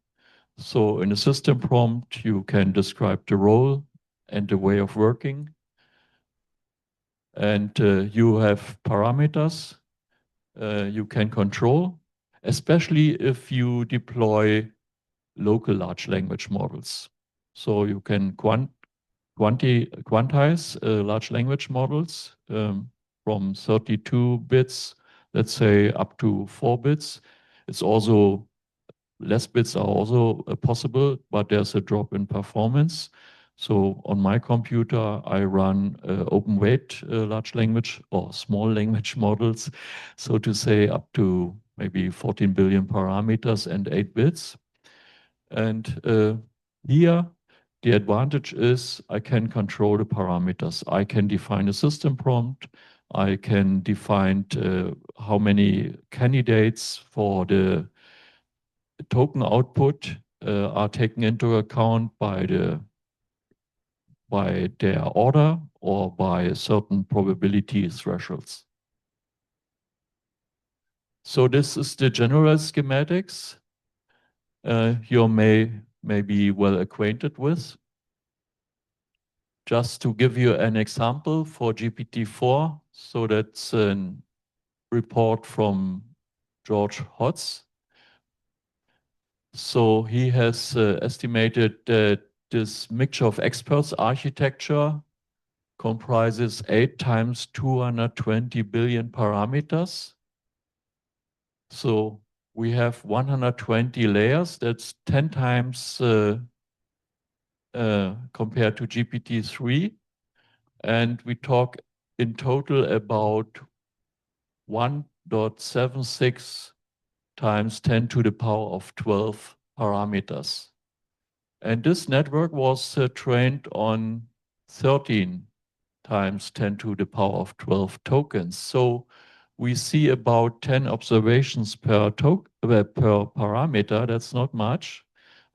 S2: So in a system prompt, you can describe the role and the way of working. And you have parameters you can control, especially if you deploy local large language models. So you can quantize large language models from 32 bits, let's say, up to 4 bits. It's also, less bits are also possible, but there's a drop in performance. So on my computer, I run open weight large language or small language models, so to say, up to maybe 14 billion parameters and 8 bits. And here The advantage is I can control the parameters. I can define a system prompt. I can define how many candidates for the token output are taken into account by their order or by certain probability thresholds. So this is the general schematics you may be well acquainted with. Just to give you an example for GPT-4, so that's a report from George Hotz. So he has estimated that this mixture of experts architecture comprises 8 times 220 billion parameters. So we have 120 layers. That's 10 times compared to GPT-3. And we talk in total about 1.76 times 10 to the power of 12 parameters. And this network was trained on 13 times 10 to the power of 12 tokens. So we see about 10 observations per parameter. That's not much.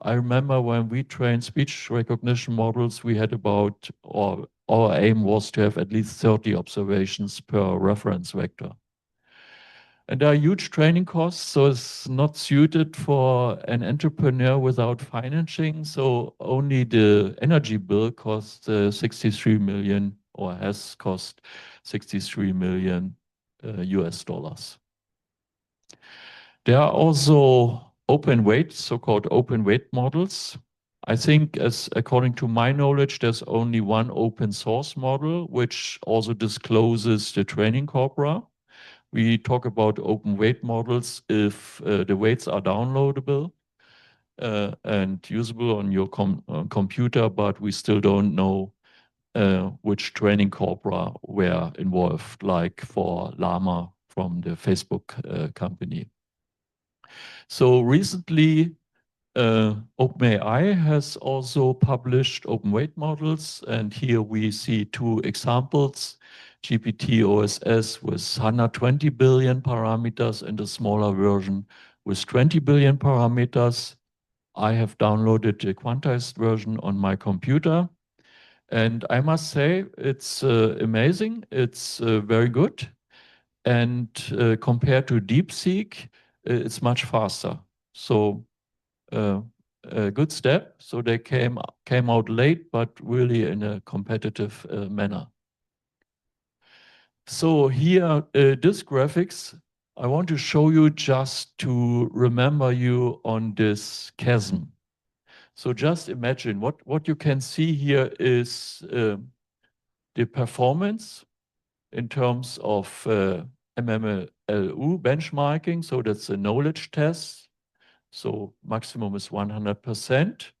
S2: I remember when we trained speech recognition models, we had about, or our aim was to have at least 30 observations per reference vector. And there are huge training costs, so it's not suited for an entrepreneur without financing. So only the energy bill costs 63 million, or has cost 63 million US dollars. There are also open weight, so-called open weight models. I think, as according to my knowledge, there's only one open source model, which also discloses the training corpora. We talk about open weight models if the weights are downloadable and usable on your computer, but we still don't know which training corpora were involved, like for Llama from the Facebook company. So recently, OpenAI has also published open weight models, and here we see 2 examples. GPT OSS with 120 billion parameters and a smaller version with 20 billion parameters. I have downloaded the quantized version on my computer, and I must say it's amazing. It's very good, and compared to DeepSeek, it's much faster. So a good step. So they came out late, but really in a competitive manner. So here, this graphics, I want to show you just to remember you on this chasm. So just imagine what you can see here is the performance in terms of MMLU benchmarking. So that's a knowledge test. So maximum is 100%.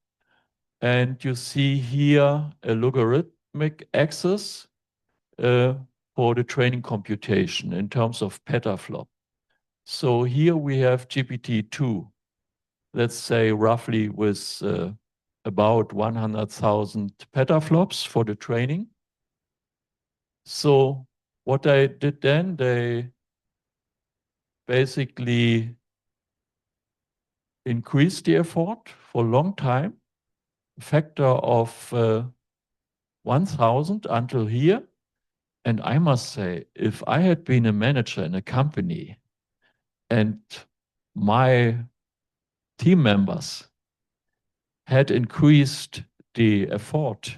S2: And you see here a logarithmic axis for the training computation in terms of petaflop. So here we have GPT-2, let's say roughly with about 100,000 petaflops for the training. So what I did then, they basically increased the effort for a long time, factor of 1,000 until here. And I must say, if I had been a manager in a company and my team members had increased the effort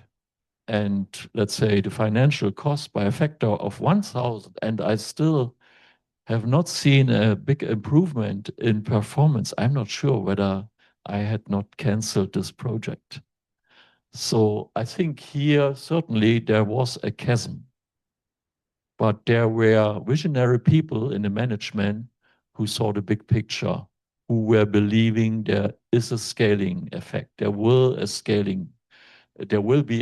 S2: and, let's say, the financial cost by a factor of 1,000, and I still have not seen a big improvement in performance, I'm not sure whether I had not canceled this project. So I think here certainly there was a chasm. But there were visionary people in the management who saw the big picture, who were believing there is a scaling effect. There will be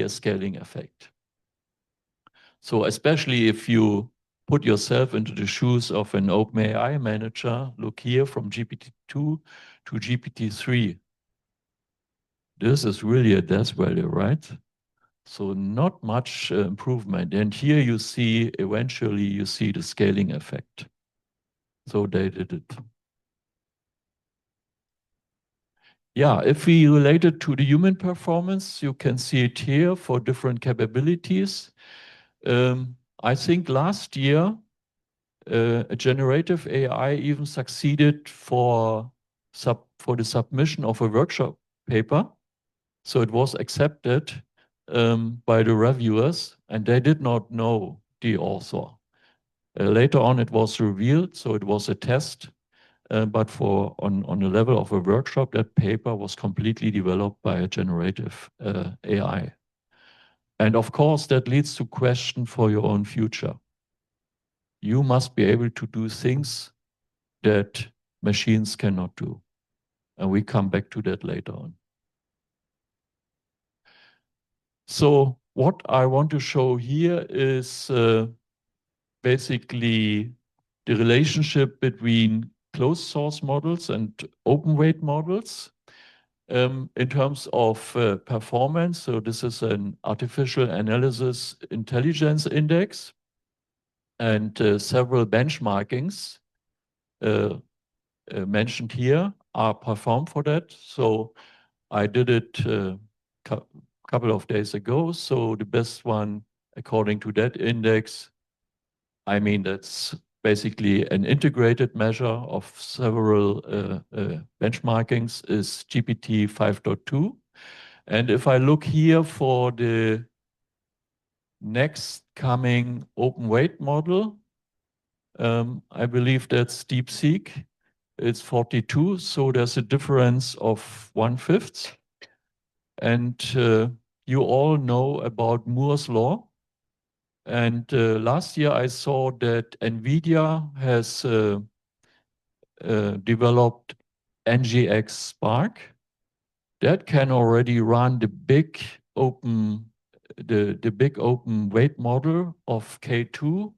S2: a scaling effect. So especially if you put yourself into the shoes of an OpenAI manager, look here from GPT-2 to GPT-3. This is really a death value, right? So not much improvement. And here you see, eventually you see the scaling effect. So they did it. Yeah, if we relate it to the human performance, you can see it here for different capabilities. I think last year, a generative AI even succeeded for the submission of a workshop paper. So it was accepted by the reviewers, and they did not know the author. Later on, it was revealed, so it was a test. But on the level of a workshop, that paper was completely developed by a generative AI. And of course, that leads to question for your own future. You must be able to do things that machines cannot do. And we come back to that later on. So what I want to show here is basically the relationship between closed source models and open weight models in terms of performance. So this is an artificial analysis intelligence index and several benchmarkings mentioned here are performed for that. So I did it a couple of days ago. So the best one, according to that index, I mean, that's basically an integrated measure of several benchmarkings, is GPT 5.2. And if I look here for the next coming open weight model, I believe that's DeepSeek. It's 42, so there's a difference of 1/5. And you all know about Moore's law. And last year I saw that NVIDIA has developed NGX Spark that can already run the big open weight model of K2.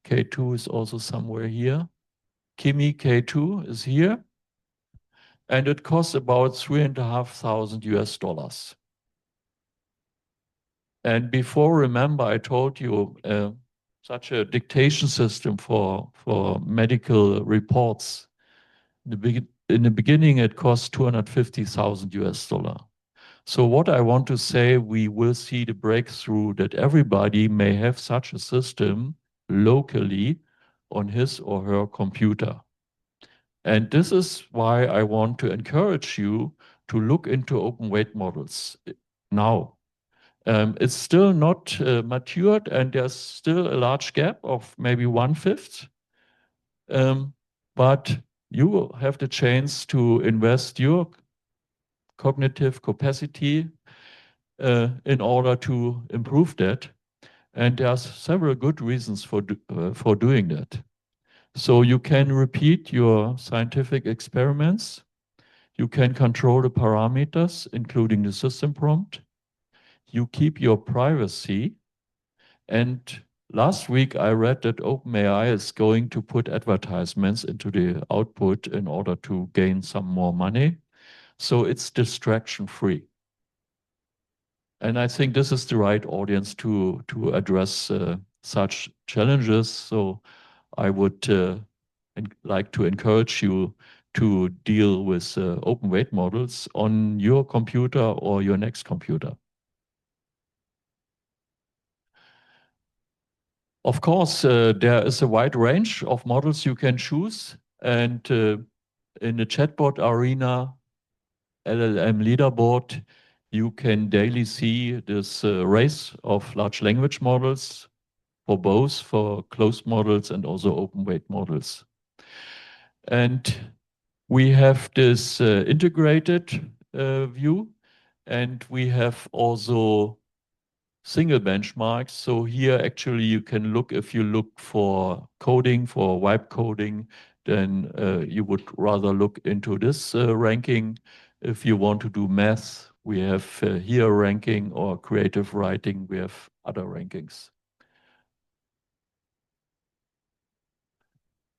S2: K2 is also somewhere here. Kimi K2 is here. And it costs about $3,500 US. And before, remember, I told you such a dictation system for medical reports. In the beginning, it cost $250,000 US. So what I want to say, we will see the breakthrough that everybody may have such a system locally on his or her computer. And this is why I want to encourage you to look into open weight models now. It's still not matured, and there's still a large gap of maybe 1/5. But you will have the chance to invest your cognitive capacity in order to improve that. And there are several good reasons for doing that. So you can repeat your scientific experiments. You can control the parameters, including the system prompt. You keep your privacy. And last week I read that OpenAI is going to put advertisements into the output in order to gain some more money. So it's distraction free. And I think this is the right audience to address such challenges. So I would like to encourage you to deal with open weight models on your computer or your next computer. Of course, there is a wide range of models you can choose. And in the chatbot arena, LLM leaderboard, you can daily see this race of large language models for both, for closed models and also open weight models. And we have this integrated view, and we have also single benchmarks. So here actually you can look, if you look for coding, for vibe coding, then you would rather look into this ranking. If you want to do math, we have here ranking, or creative writing, we have other rankings.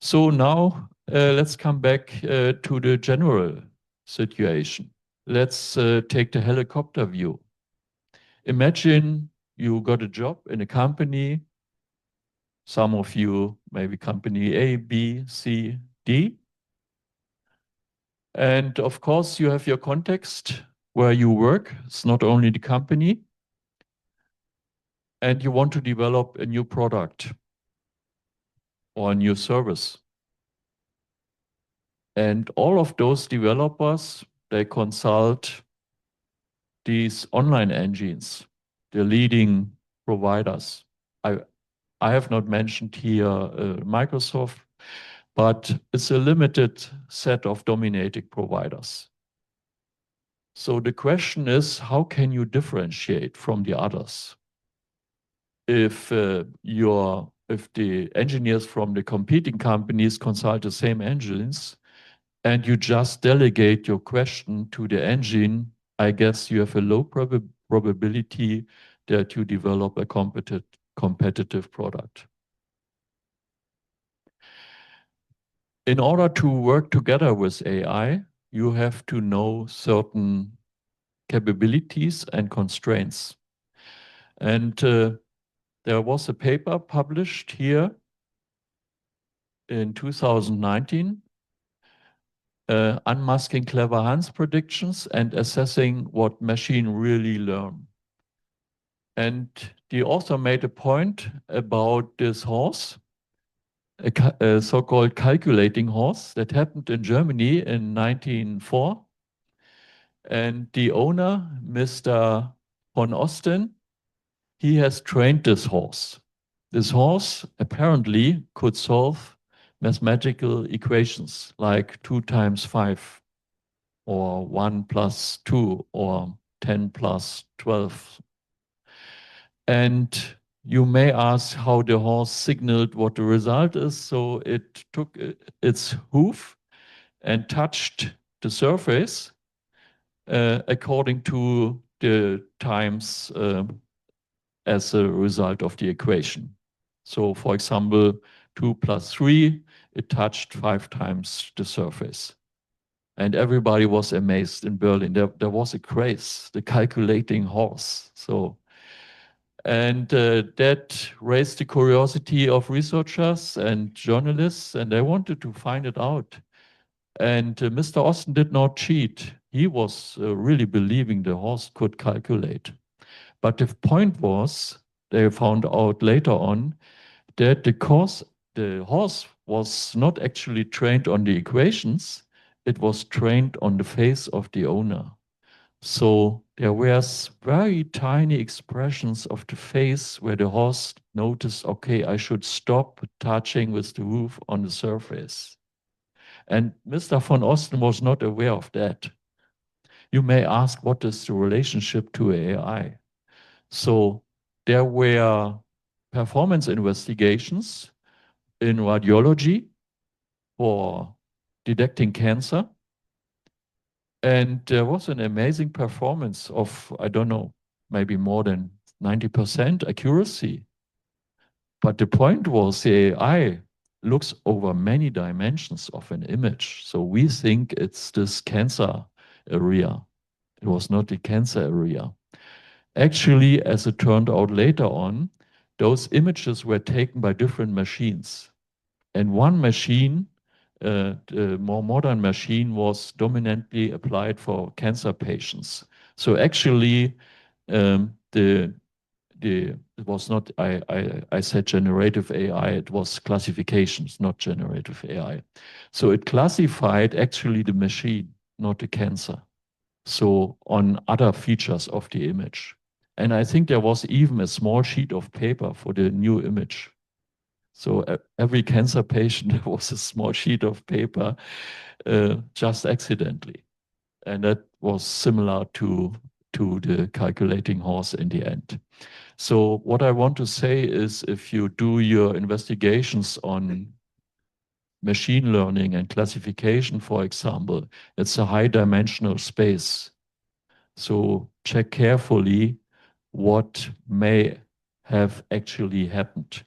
S2: So now let's come back to the general situation. Let's take the helicopter view. Imagine you got a job in a company. Some of you, maybe company A, B, C, D. And of course, you have your context where you work. It's not only the company. And you want to develop a new product or a new service. And all of those developers, they consult these online engines, the leading providers. I have not mentioned here Microsoft, but it's a limited set of dominating providers. So the question is, how can you differentiate from the others? If the engineers from the competing companies consult the same engines, and you just delegate your question to the engine, I guess you have a low probability that you develop a competitive product. In order to work together with AI, you have to know certain capabilities and constraints. And there was a paper published here in 2019, unmasking clever Hans predictions and assessing what machine really learn. And the author made a point about this horse, a so-called calculating horse that happened in Germany in 1904. And the owner, Mr. von Osten, he has trained this horse. This horse apparently could solve mathematical equations like 2 times 5 or 1 plus 2 or 10 plus 12. And you may ask how the horse signaled what the result is. So it took its hoof and touched the surface according to the times as a result of the equation. So for example, 2 plus 3, it touched 5 times the surface. And everybody was amazed in Berlin. There was a craze, the calculating horse. And that raised the curiosity of researchers and journalists, and they wanted to find it out. And Mr. Austin did not cheat. He was really believing the horse could calculate. But the point was, they found out later on that the horse was not actually trained on the equations, it was trained on the face of the owner. So there were very tiny expressions of the face where the horse noticed, okay, I should stop touching with the hoof on the surface. And Mr. von Osten was not aware of that. You may ask, what is the relationship to AI? So there were performance investigations in radiology for detecting cancer. And there was an amazing performance of, I don't know, maybe more than 90% accuracy. But the point was the AI looks over many dimensions of an image. So we think it's this cancer area. It was not the cancer area. Actually, as it turned out later on, those images were taken by different machines. And one machine, the more modern machine, was dominantly applied for cancer patients. So actually, it was not, I said generative AI, it was classifications, not generative AI. So it classified actually the machine, not the cancer. So on other features of the image. And I think there was even a small sheet of paper for the new image. So every cancer patient, there was a small sheet of paper just accidentally. And that was similar to the calculating horse in the end. So what I want to say is, if you do your investigations on machine learning and classification, for example, it's a high dimensional space. So check carefully what may have actually happened.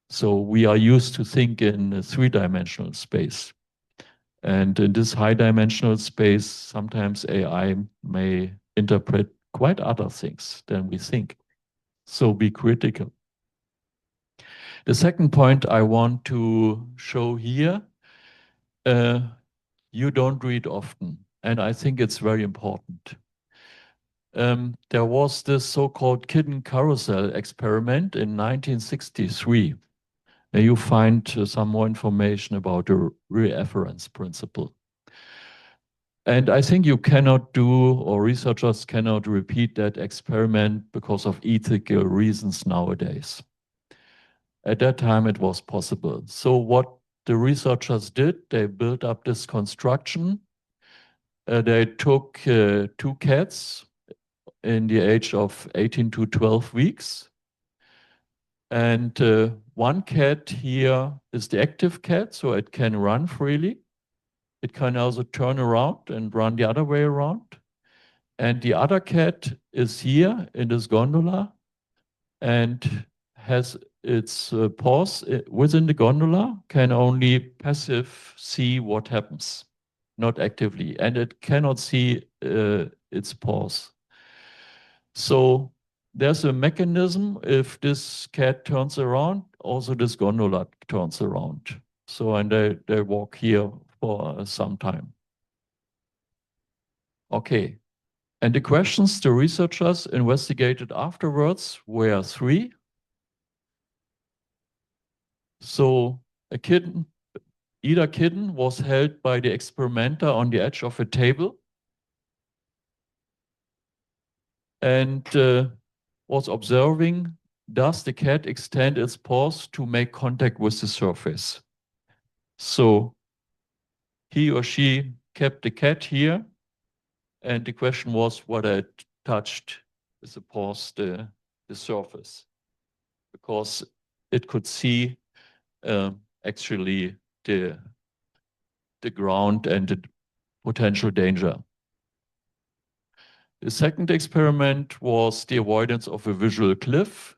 S2: So we are used to think in a three-dimensional space. And in this high dimensional space, sometimes AI may interpret quite other things than we think. So be critical. The second point I want to show here, you don't read often, and I think it's very important. There was this so-called kitten carousel experiment in 1963. And you find some more information about the reference principle. And I think you cannot do, or researchers cannot repeat that experiment because of ethical reasons nowadays. At that time, it was possible. So what the researchers did, they built up this construction. They took two cats in the age of 18 to 12 weeks. And one cat here is the active cat, so it can run freely. It can also turn around and run the other way around. And the other cat is here in this gondola and has its paws within the gondola, can only passive see what happens, not actively. And it cannot see its paws. So there's a mechanism. If this cat turns around, also this gondola turns around. So, and they walk here for some time. Okay. And the questions the researchers investigated afterwards were three. So either kitten was held by the experimenter on the edge of a table and was observing, does the cat extend its paws to make contact with the surface? So he or she kept the cat here, and the question was whether it touched with the paws the surface, because it could see actually the ground and the potential danger. The second experiment was the avoidance of a visual cliff.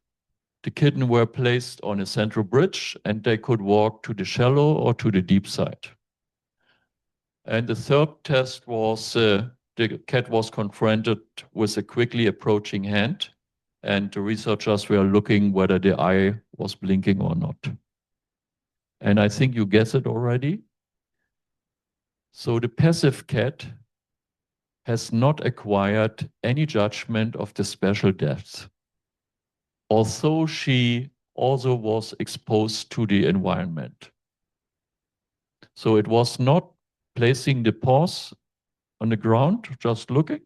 S2: The kitten were placed on a central bridge and they could walk to the shallow or to the deep side. And the third test was the cat was confronted with a quickly approaching hand, and the researchers were looking whether the eye was blinking or not. And I think you guessed it already. So the passive cat has not acquired any judgment of the special depth, although she also was exposed to the environment. So it was not placing the paws on the ground, just looking,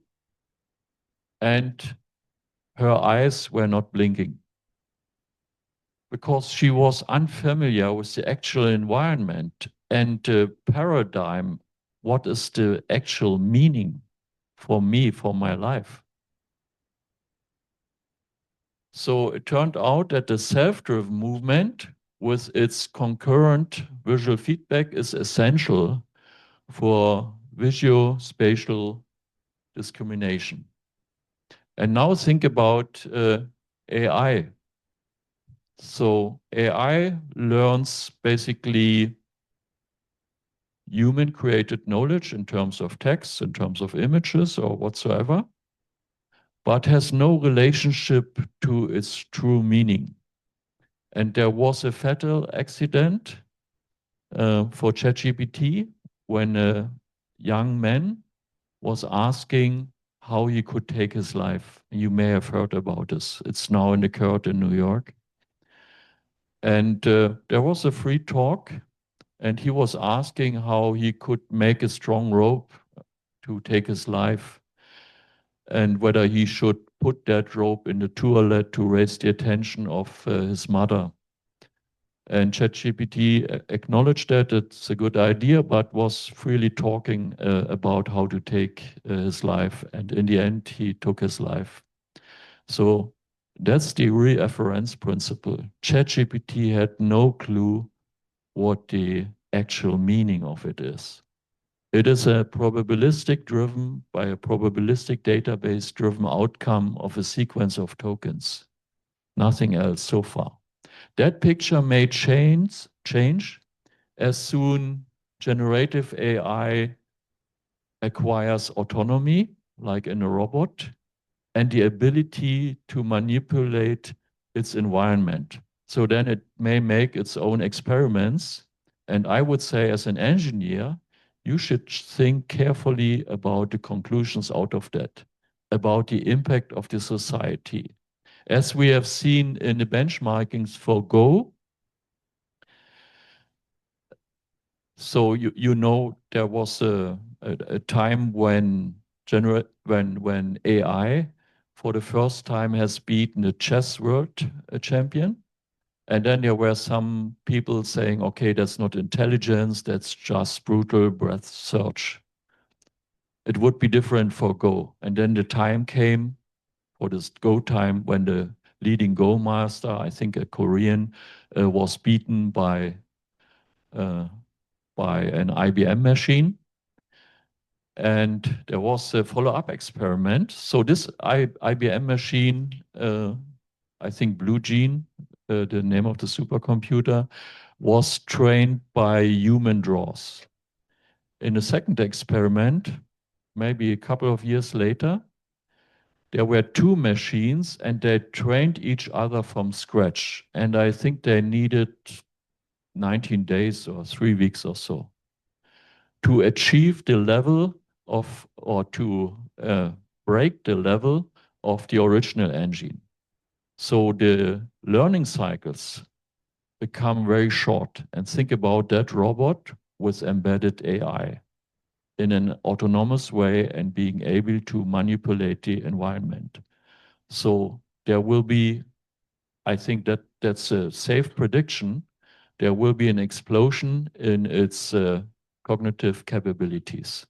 S2: and her eyes were not blinking because she was unfamiliar with the actual environment and the paradigm. What is the actual meaning for me, for my life? So it turned out that the self-driven movement with its concurrent visual feedback is essential for visuospatial discrimination. And now think about AI. So AI learns basically human-created knowledge in terms of text, in terms of images or whatsoever, but has no relationship to its true meaning. And there was a fatal accident for ChatGPT when a young man was asking how he could take his life. You may have heard about this. It's now in the court in New York. And there was a free talk, and he was asking how he could make a strong rope to take his life, and whether he should put that rope in the toilet to raise the attention of his mother. And ChatGPT acknowledged that it's a good idea, but was freely talking about how to take his life. And in the end, he took his life. So that's the reference principle. ChatGPT had no clue what the actual meaning of it is. It is a probabilistic driven, by a probabilistic database driven outcome of a sequence of tokens. Nothing else so far. That picture may change as soon generative AI acquires autonomy, like in a robot, and the ability to manipulate its environment. So then it may make its own experiments. And I would say, as an engineer, you should think carefully about the conclusions out of that, about the impact of the society. As we have seen in the benchmarkings for Go, so you know there was a time when when AI for the first time has beaten the chess world champion. And then there were some people saying, okay, that's not intelligence, that's just brutal breadth search. It would be different for Go. And then the time came for this Go time when the leading Go master, I think a Korean, was beaten uh, by an IBM machine. And there was a follow-up experiment. So this IBM machine, I think Blue Gene, the name of the supercomputer, was trained by human draws. In a second experiment, maybe a couple of years later, there were two machines and they trained each other from scratch. And I think they needed 19 days or 3 weeks or so to achieve the level of, or to break the level of the original engine. So the learning cycles become very short. And think about that robot with embedded AI in an autonomous way and being able to manipulate the environment. So there will be, I think that that's a safe prediction, there will be an explosion in its cognitive capabilities.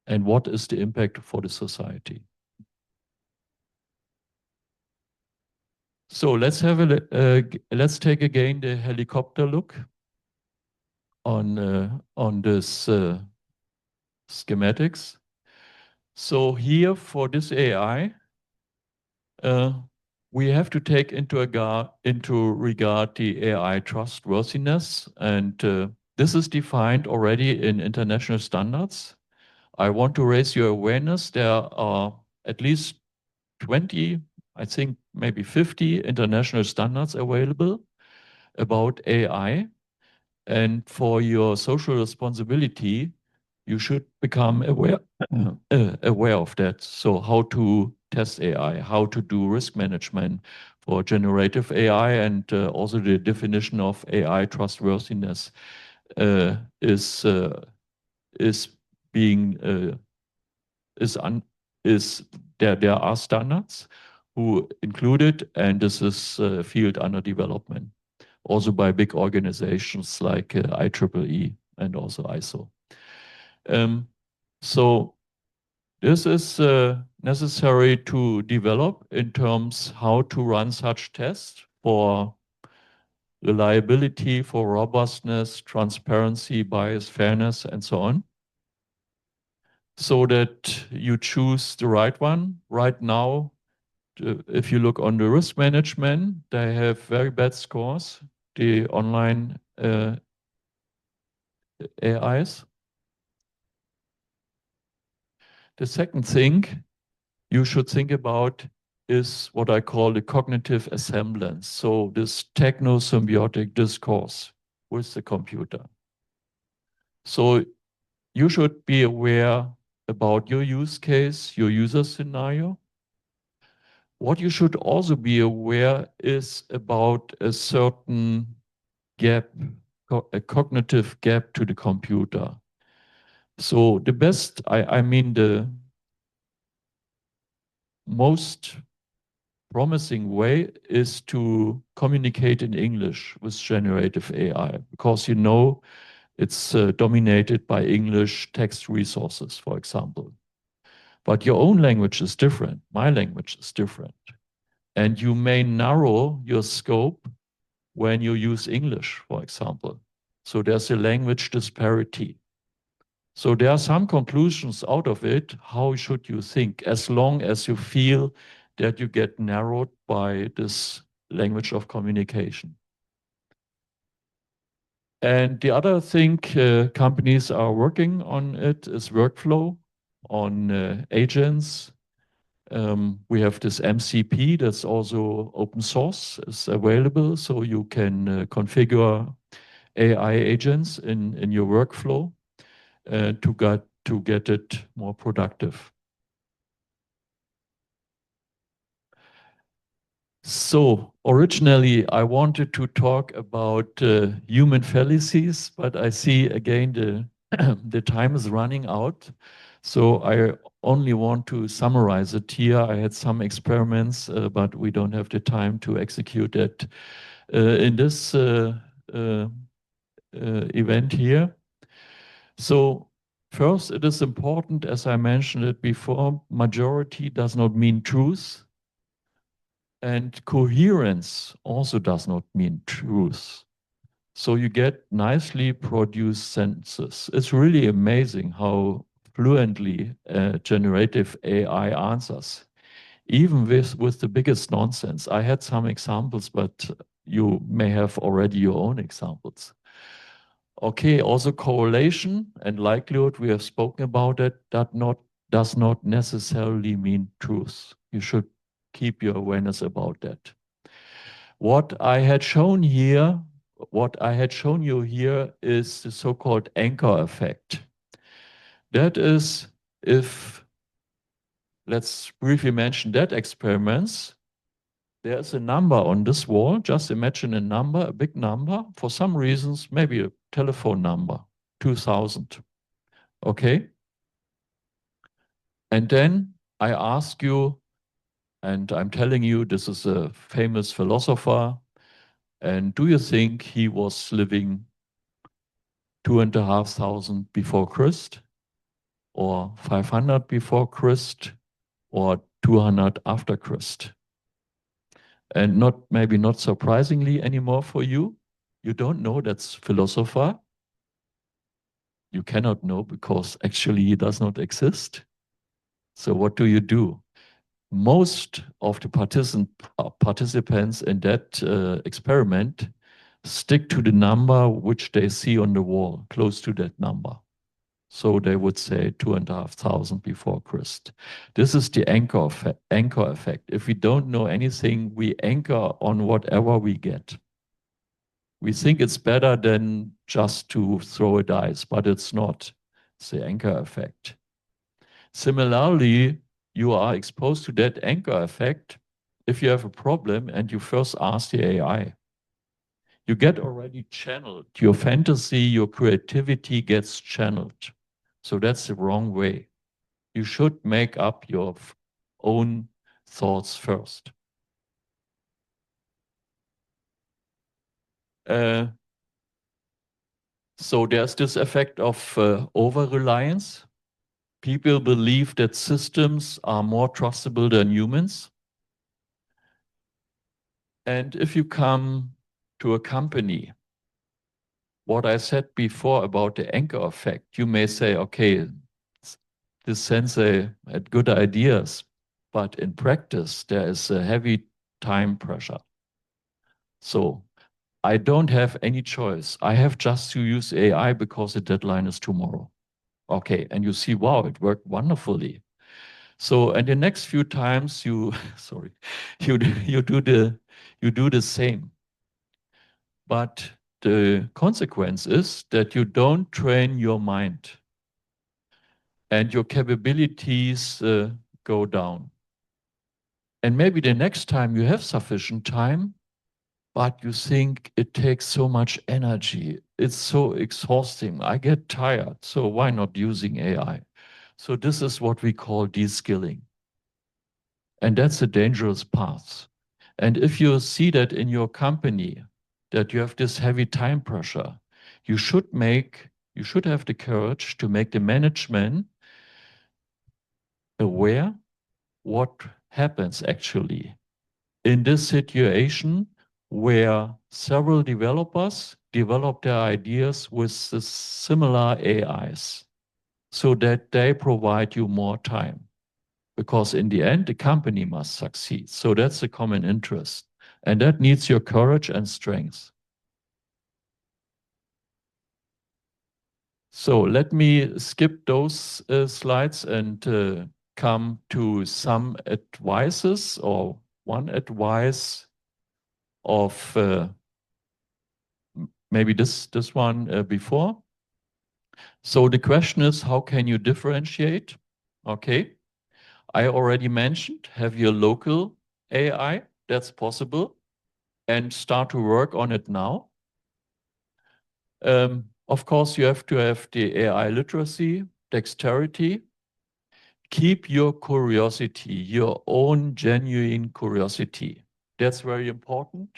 S2: And what is the impact for the society? So let's have let's take again the helicopter look on this schematics. So here for this AI, uh, we have to take into regard the AI trustworthiness, and this is defined already in international standards. I want to raise your awareness. There are at least 20, I think maybe 50 international standards available about AI. And for your social responsibility, you should become aware of that. So how to test AI, how to do risk management for generative AI, and also the definition of AI trustworthiness uh, is uh, is being is un, is there are standards who included, and this is a field under development, also by big organizations like IEEE and also ISO. So this is necessary to develop in terms how to run such tests for reliability, for robustness, transparency, bias, fairness, and so on, so that you choose the right one. Right now, if you look on the risk management, they have very bad scores, the online AIs. The second thing you should think about is what I call the cognitive assemblage. So this techno-symbiotic discourse with the computer. So you should be aware about your use case, your user scenario. What you should also be aware is about a certain gap, a cognitive gap to the computer. So the best, I mean, the most promising way is to communicate in English with generative AI, because you know it's dominated by English text resources, for example. But your own language is different. My language is different. And you may narrow your scope when you use English, for example. So there's a language disparity. So there are some conclusions out of it. How should you think, as long as you feel that you get narrowed by this language of communication? And the other thing companies are working on it is workflow on agents. We have this MCP that's also open source, is available, so you can configure AI agents in your workflow to get it more productive. So originally I wanted to talk about human fallacies, but I see again the time is running out. So I only want to summarize it here. I had some experiments, but we don't have the time to execute it in this event here. So first, it is important, as I mentioned it before, majority does not mean truth. And coherence also does not mean truth. So you get nicely produced sentences. It's really amazing how fluently generative AI answers, even with the biggest nonsense. I had some examples, but you may have already your own examples. Okay, also correlation and likelihood, we have spoken about it, that does not necessarily mean truth. You should keep your awareness about that. What I had shown here, what I had shown you here is the so-called anchor effect. That is, if, let's briefly mention that experiments, there's a number on this wall. Just imagine a number, a big number. For some reasons, maybe a telephone number, 2000. Okay? And then I ask you, and I'm telling you, this is a famous philosopher. And do you think he was living 2,500 before Christ, or 500 before Christ, or 200 after Christ? And maybe not surprisingly anymore for you, you don't know that's philosopher. You cannot know because actually he does not exist. So what do? Most of the participants in that experiment stick to the number which they see on the wall, close to that number. So they would say 2,500 before Christ. This is the anchor effect. If we don't know anything, we anchor on whatever we get. We think it's better than just to throw a dice, but it's not. It's the anchor effect. Similarly, you are exposed to that anchor effect if you have a problem and you first ask the AI. You get already channeled. Your fantasy, your creativity gets channeled. So that's the wrong way. You should make up your own thoughts first. So there's this effect of over-reliance. People believe that systems are more trustable than humans. And if you come to a company, what I said before about the anchor effect, you may say, okay, this sensei had good ideas, but in practice, there is a heavy time pressure. So I don't have any choice. I have just to use AI because the deadline is tomorrow. Okay, and you see, wow, it worked wonderfully. So, and the next few times you, sorry, you do the same. But the consequence is that you don't train your mind and your capabilities go down. And maybe the next time you have sufficient time, but you think it takes so much energy. It's so exhausting. I get tired. So why not using AI? So this is what we call de-skilling. And that's a dangerous path. And if you see that in your company, that you have this heavy time pressure, you should have the courage to make the management aware what happens actually in this situation where several developers develop their ideas with similar AIs so that they provide you more time. Because in the end, the company must succeed. So that's a common interest. And that needs your courage and strength. So let me skip those slides and come to some advices or one advice of maybe this one before. So the question is, how can you differentiate? Okay, I already mentioned have your local AI, that's possible, and start to work on it now. Of course, you have to have the AI literacy, dexterity. Keep your curiosity, your own genuine curiosity. That's very important.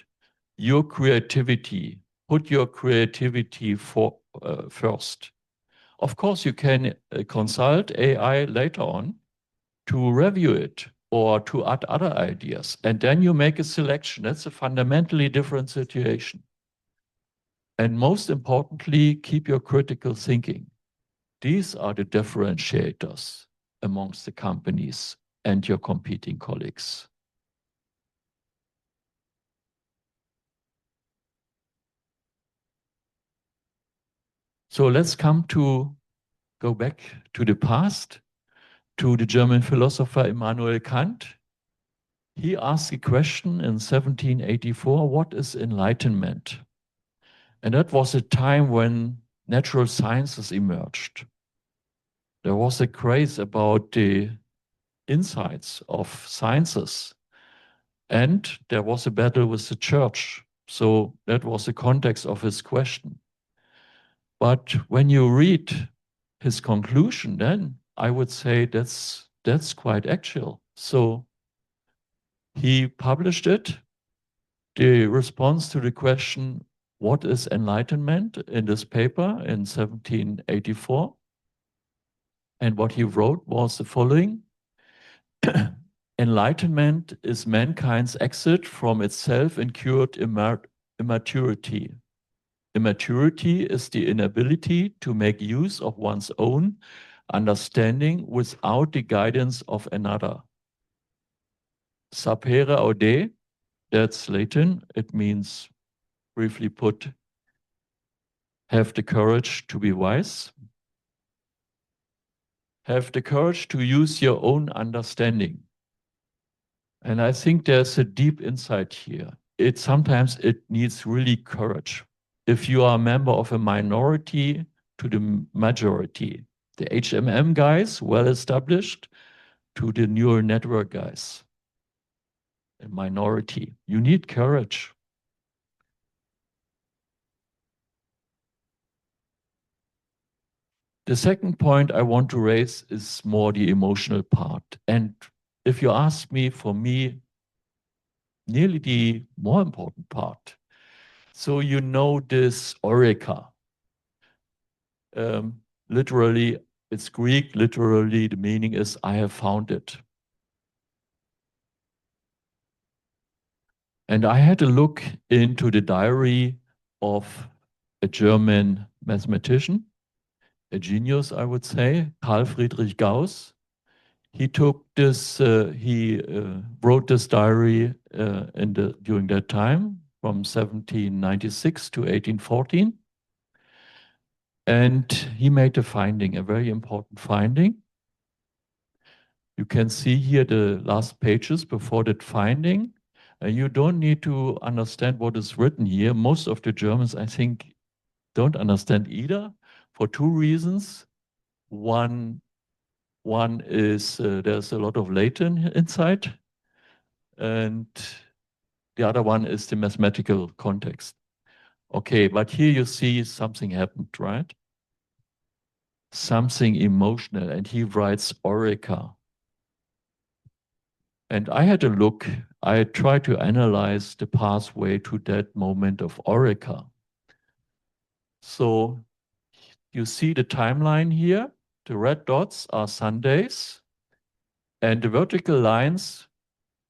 S2: Your creativity. Put your creativity first. Of course, you can consult AI later on to review it or to add other ideas. And then you make a selection. That's a fundamentally different situation. And most importantly, keep your critical thinking. These are the differentiators amongst the companies and your competing colleagues. So let's go back to the past, to the German philosopher Immanuel Kant. He asked a question in 1784, what is enlightenment? And that was a time when natural sciences emerged. There was a craze about the insights of sciences. And there was a battle with the church. So that was the context of his question. But when you read his conclusion, then I would say that's quite actual. So he published it, the response to the question, what is enlightenment, in this paper in 1784. And what he wrote was the following. Enlightenment is mankind's exit from its self-incurred immaturity. Immaturity is the inability to make use of one's own understanding without the guidance of another. Sapere aude, that's Latin. It means, briefly put, have the courage to be wise. Have the courage to use your own understanding. And I think there's a deep insight here. Sometimes it needs really courage. If you are a member of a minority to the majority, the HMM guys, well established, to the neural network guys, a minority. You need courage. The second point I want to raise is more the emotional part. And if you ask me, for me, nearly the more important part. So you know this Eureka. Literally, it's Greek. Literally, the meaning is I have found it. And I had a look into the diary of a German mathematician, a genius, I would say, Carl Friedrich Gauss. He took this, he wrote this diary during that time from 1796 to 1814. And he made a finding, a very important finding. You can see here the last pages before that finding. You don't need to understand what is written here. Most of the Germans, I think, don't understand either for two reasons. One is there's a lot of Latin inside, and the other one is the mathematical context. Okay, but here you see something happened, right? Something emotional, and he writes Eureka. And I had a look, I tried to analyze the pathway to that moment of Eureka. So you see the timeline here. The red dots are Sundays, and the vertical lines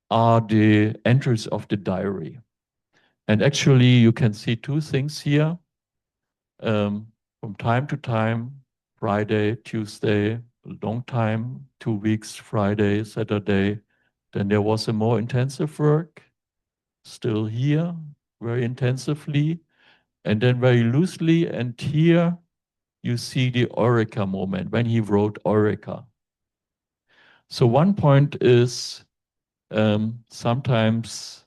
S2: are the entries of the diary. And actually, you can see two things here. From time to time, Friday, Tuesday, long time, 2 weeks, Friday, Saturday. Then there was a more intensive work, still here, very intensively, and then very loosely. And here, you see the Eureka moment when he wrote Eureka. So one point is sometimes,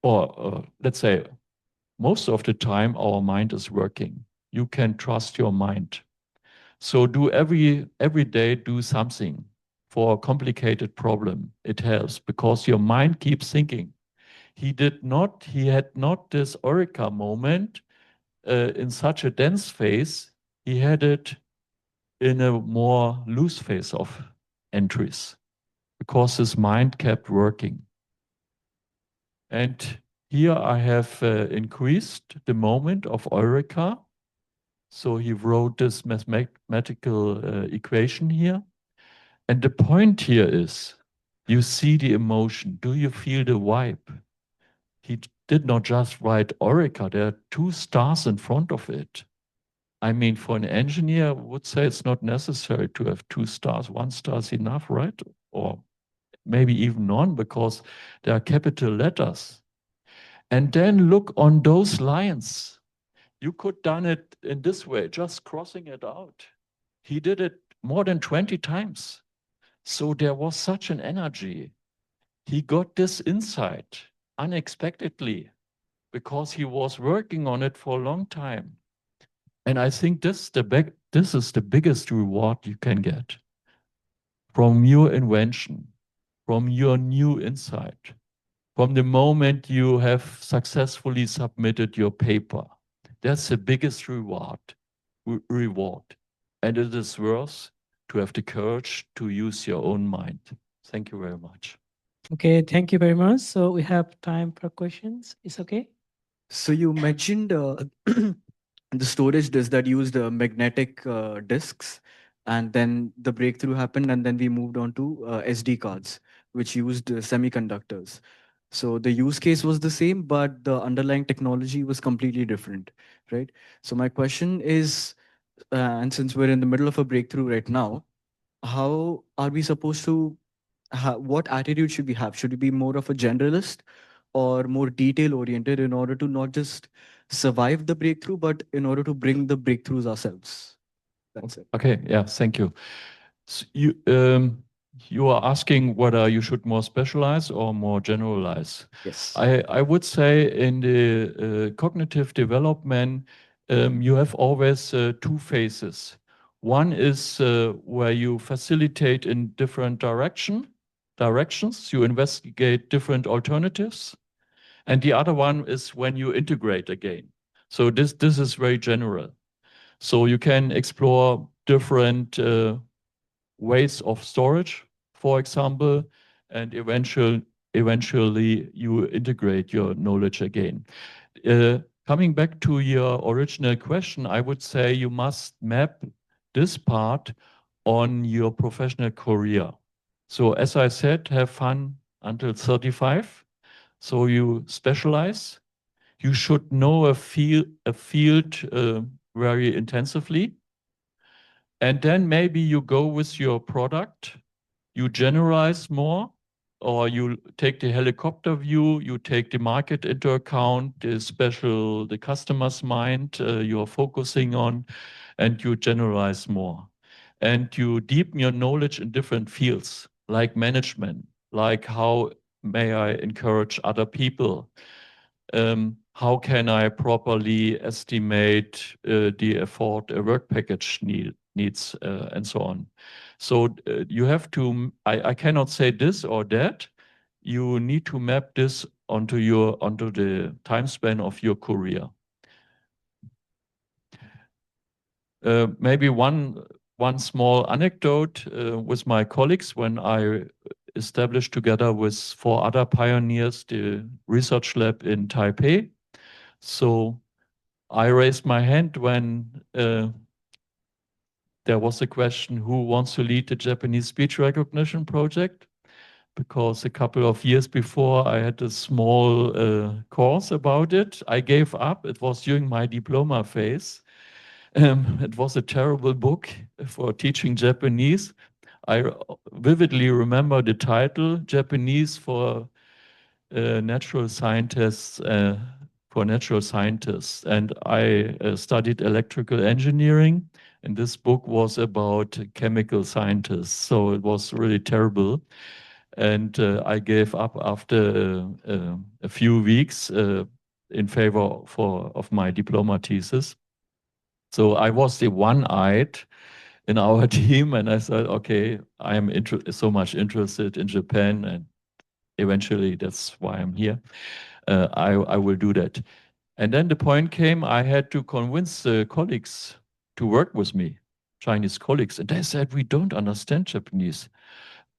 S2: or let's say most of the time, our mind is working. You can trust your mind. So do every day do something for a complicated problem. It helps because your mind keeps thinking. He had not this Eureka moment in such a dense phase. He had it in a more loose phase of entries because his mind kept working. And here I have increased the moment of Eureka. So he wrote this mathematical equation here. And the point here is, you see the emotion. Do you feel the vibe? He did not just write Eureka. There are two stars in front of it. I mean, for an engineer, I would say it's not necessary to have two stars. One star is enough, right? Or maybe even none, because there are capital letters. And then look on those lines. You could done it in this way, just crossing it out. He did it more than 20 times. So there was such an energy. He got this insight unexpectedly because he was working on it for a long time. And I think this is the biggest reward you can get from your invention, from your new insight, from the moment you have successfully submitted your paper. That's the biggest reward. And it is worth to have the courage to use your own mind. Thank you very much.
S1: Okay, thank you very much. So we have time for questions. Is okay?
S3: So you mentioned the storage disk that used magnetic disks, and then the breakthrough happened, and then we moved on to SD cards, which used semiconductors. So the use case was the same, but the underlying technology was completely different, right? So my question is, and since we're in the middle of a breakthrough right now, how are we supposed to what attitude should we have? Should we be more of a generalist or more detail oriented in order to not just survive the breakthrough, but in order to bring the breakthroughs ourselves? That's it.
S2: Okay, yeah, thank you. So you are asking whether you should more specialize or more generalize.
S3: Yes.
S2: I would say in the cognitive development, you have always two phases. One is where you facilitate in different directions, you investigate different alternatives. And the other one is when you integrate again. So this is very general. So you can explore different ways of storage, for example, and eventually you integrate your knowledge again. Coming back to your original question, I would say you must map this part on your professional career. So as I said, have fun until 35. So you specialize. You should know a field very intensively. And then maybe you go with your product, you generalize more, or you take the helicopter view, you take the market into account, the customer's mind you're focusing on, and you generalize more. And you deepen your knowledge in different fields, like management, like how may I encourage other people, how can I properly estimate the effort a work package needs, and so on. So you have to, I cannot say this or that. You need to map this onto the time span of your career. Maybe one small anecdote with my colleagues when I established together with 4 other pioneers the research lab in Taipei. So I raised my hand when there was a question who wants to lead the Japanese speech recognition project, because a couple of years before I had a small course about it. I gave up. It was during my diploma phase. It was a terrible book for teaching Japanese. I vividly remember the title, Japanese for natural scientists for natural scientists. And I studied electrical engineering, and this book was about chemical scientists. So it was really terrible. And I gave up after a few weeks in favor of my diploma thesis. So I was the one-eyed in our team, and I said, okay, I am so much interested in Japan, and eventually that's why I'm here. I will do that. And then the point came, I had to convince the colleagues to work with me, Chinese colleagues, and they said, we don't understand Japanese.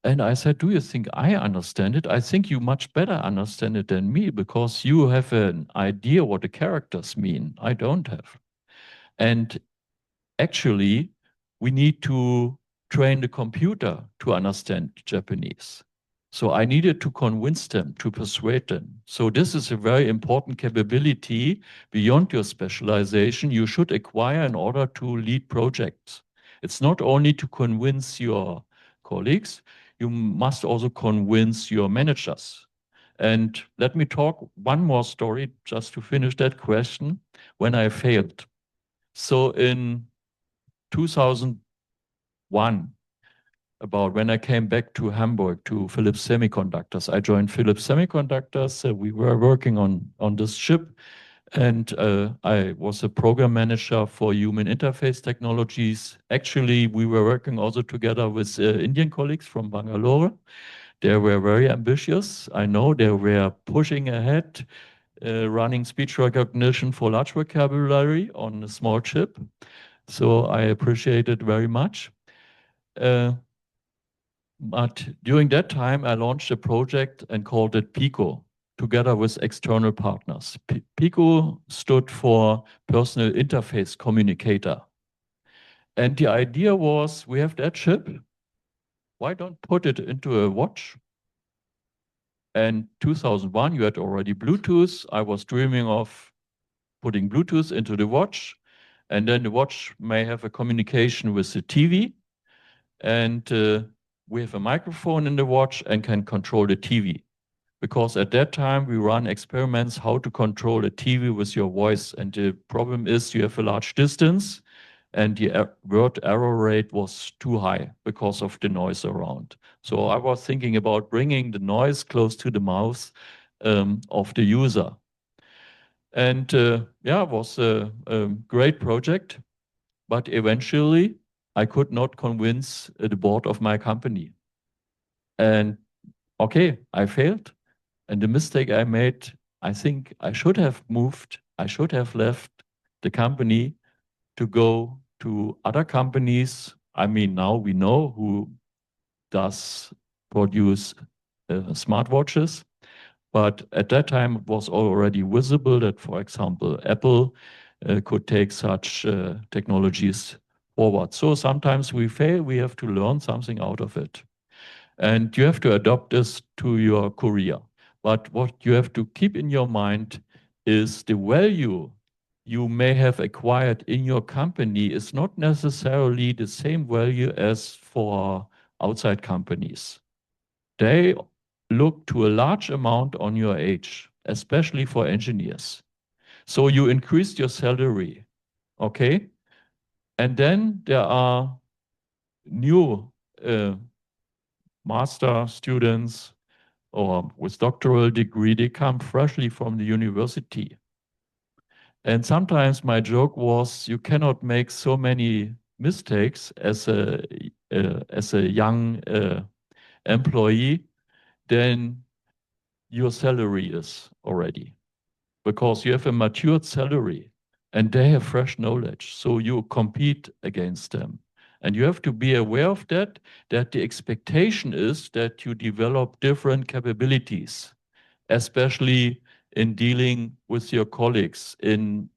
S2: And I said, do you think I understand it? I think you much better understand it than me because you have an idea what the characters mean. I don't have. And actually, we need to train the computer to understand Japanese. So I needed to convince them, to persuade them. So this is a very important capability beyond your specialization you should acquire in order to lead projects. It's not only to convince your colleagues, you must also convince your managers. And let me talk one more story just to finish that question when I failed. So in 2001, about when I came back to Hamburg to Philips Semiconductors. I joined Philips Semiconductors. We were working on this chip, and I was a program manager for human interface technologies. Actually, we were working also together with Indian colleagues from Bangalore. They were very ambitious. I know they were pushing ahead, running speech recognition for large vocabulary on a small chip. So I appreciate it very much. But during that time, I launched a project and called it PICO, together with external partners. PICO stood for Personal Interface Communicator. And the idea was, we have that chip, why don't put it into a watch? And 2001, you had already Bluetooth. I was dreaming of putting Bluetooth into the watch, and then the watch may have a communication with the TV, and we have a microphone in the watch and can control the TV. Because at that time we run experiments how to control a TV with your voice. And the problem is you have a large distance and the word error rate was too high because of the noise around. So I was thinking about bringing the noise close to the mouth of the user. And yeah, it was a great project, but eventually I could not convince the board of my company. And okay, I failed. And the mistake I made, I think I should have moved, I should have left the company to go to other companies. I mean, now we know who does produce smartwatches. But at that time, it was already visible that, for example, Apple could take such technologies forward. So sometimes we fail, we have to learn something out of it. And you have to adopt this to your career. But what you have to keep in your mind is the value you may have acquired in your company is not necessarily the same value as for outside companies. They look to a large amount on your age, especially for engineers. So you increased your salary, okay? And then there are new master students or with doctoral degree, they come freshly from the university. And sometimes my joke was, you cannot make so many mistakes as a young employee than your salary is already, because you have a matured salary and they have fresh knowledge. So you compete against them. And you have to be aware of that the expectation is that you develop different capabilities, especially in dealing with your colleagues, in,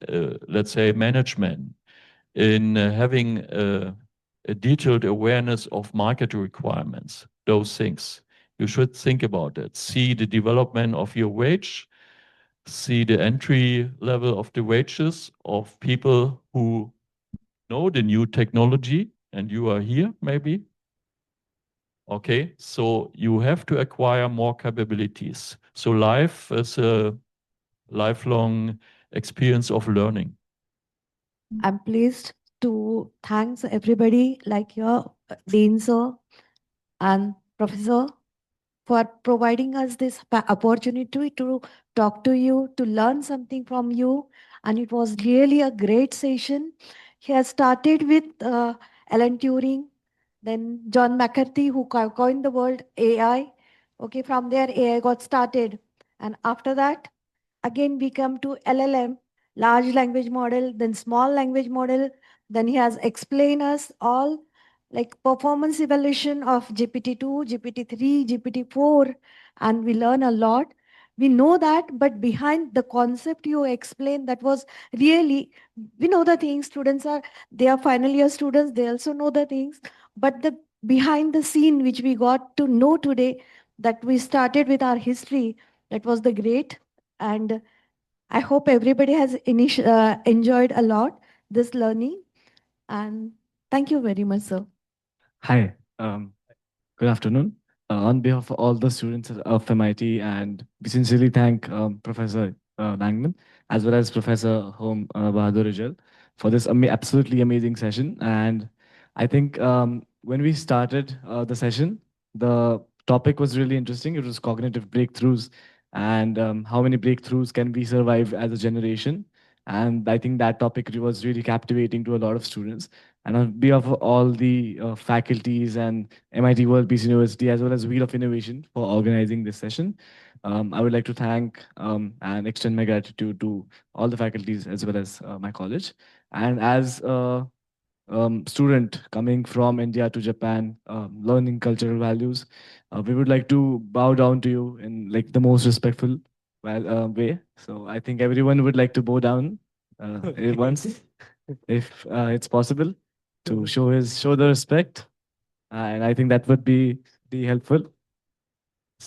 S2: let's say, management, in having a detailed awareness of market requirements, those things. You should think about it. See the development of your wage, see the entry level of the wages of people who know the new technology, and you are here maybe. Okay, so you have to acquire more capabilities. So life is a lifelong experience of learning.
S4: I'm pleased to thanks everybody like your Dean sir and Professor for providing us this opportunity to talk to you, to learn something from you. And it was really a great session. He has started with Alan Turing, then John McCarthy, who coined the word AI. Okay, from there AI got started. And after that, again we come to LLM, large language model, then small language model. Then he has explained us all like performance evaluation of GPT-2, GPT-3, GPT-4, and we learn a lot. We know that, but behind the concept you explained, that was really, we know the things, students are, they are final year students, they also know the things, but the behind the scene which we got to know today, that we started with our history, that was the great. And I hope everybody has enjoyed a lot this learning. And thank you very much, sir.
S5: Hi, good afternoon. On behalf of all the students of MIT, and we sincerely thank Professor Langmann as well as Professor Hom Bahadur Rijal for this absolutely amazing session. And I think when we started the session, the topic was really interesting. It was cognitive breakthroughs and how many breakthroughs can we survive as a generation. And I think that topic was really captivating to a lot of students. And on behalf of all the faculties and MIT World Peace University, as well as Wheel of Innovation for organizing this session, I would like to thank and extend my gratitude to all the faculties as well as my college. And as a student coming from India to Japan, learning cultural values, we would like to bow down to you in like the most respectful way. So I think everyone would like to bow down once, if it's possible, to show the respect, and I think that would be helpful.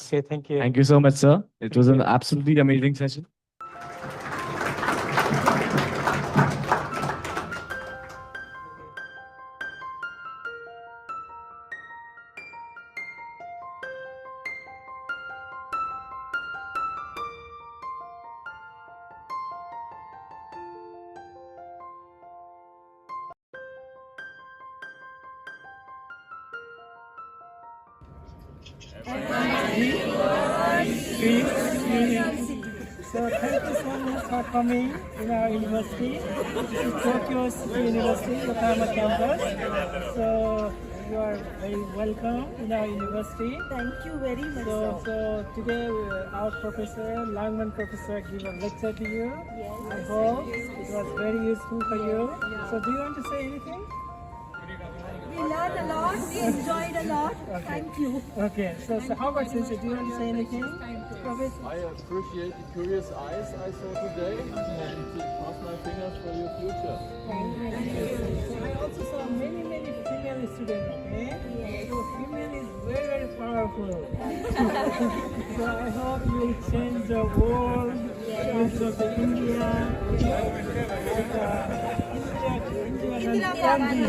S1: Okay, thank you.
S5: Thank you so much, sir. It was an
S1: you.
S5: absolutely amazing session.
S1: So thank you so much for coming in our university. This is Tokyo City University, Yokohama campus. So you are very welcome in our university.
S4: Thank you very much,
S1: So today our professor, Langmann professor, give a lecture to you.
S4: Yes.
S1: I hope it was very useful for you. So do you want to say anything?
S4: We learned a lot, we enjoyed a lot. Thank you.
S1: Okay, so how about Sensei? Do you want to say anything? Professor?
S2: I appreciate the curious eyes I saw today and cross my fingers for your future.
S1: I also saw many female students, okay? So female is very powerful. So I hope you will change the world, change of the India, India Gandhi.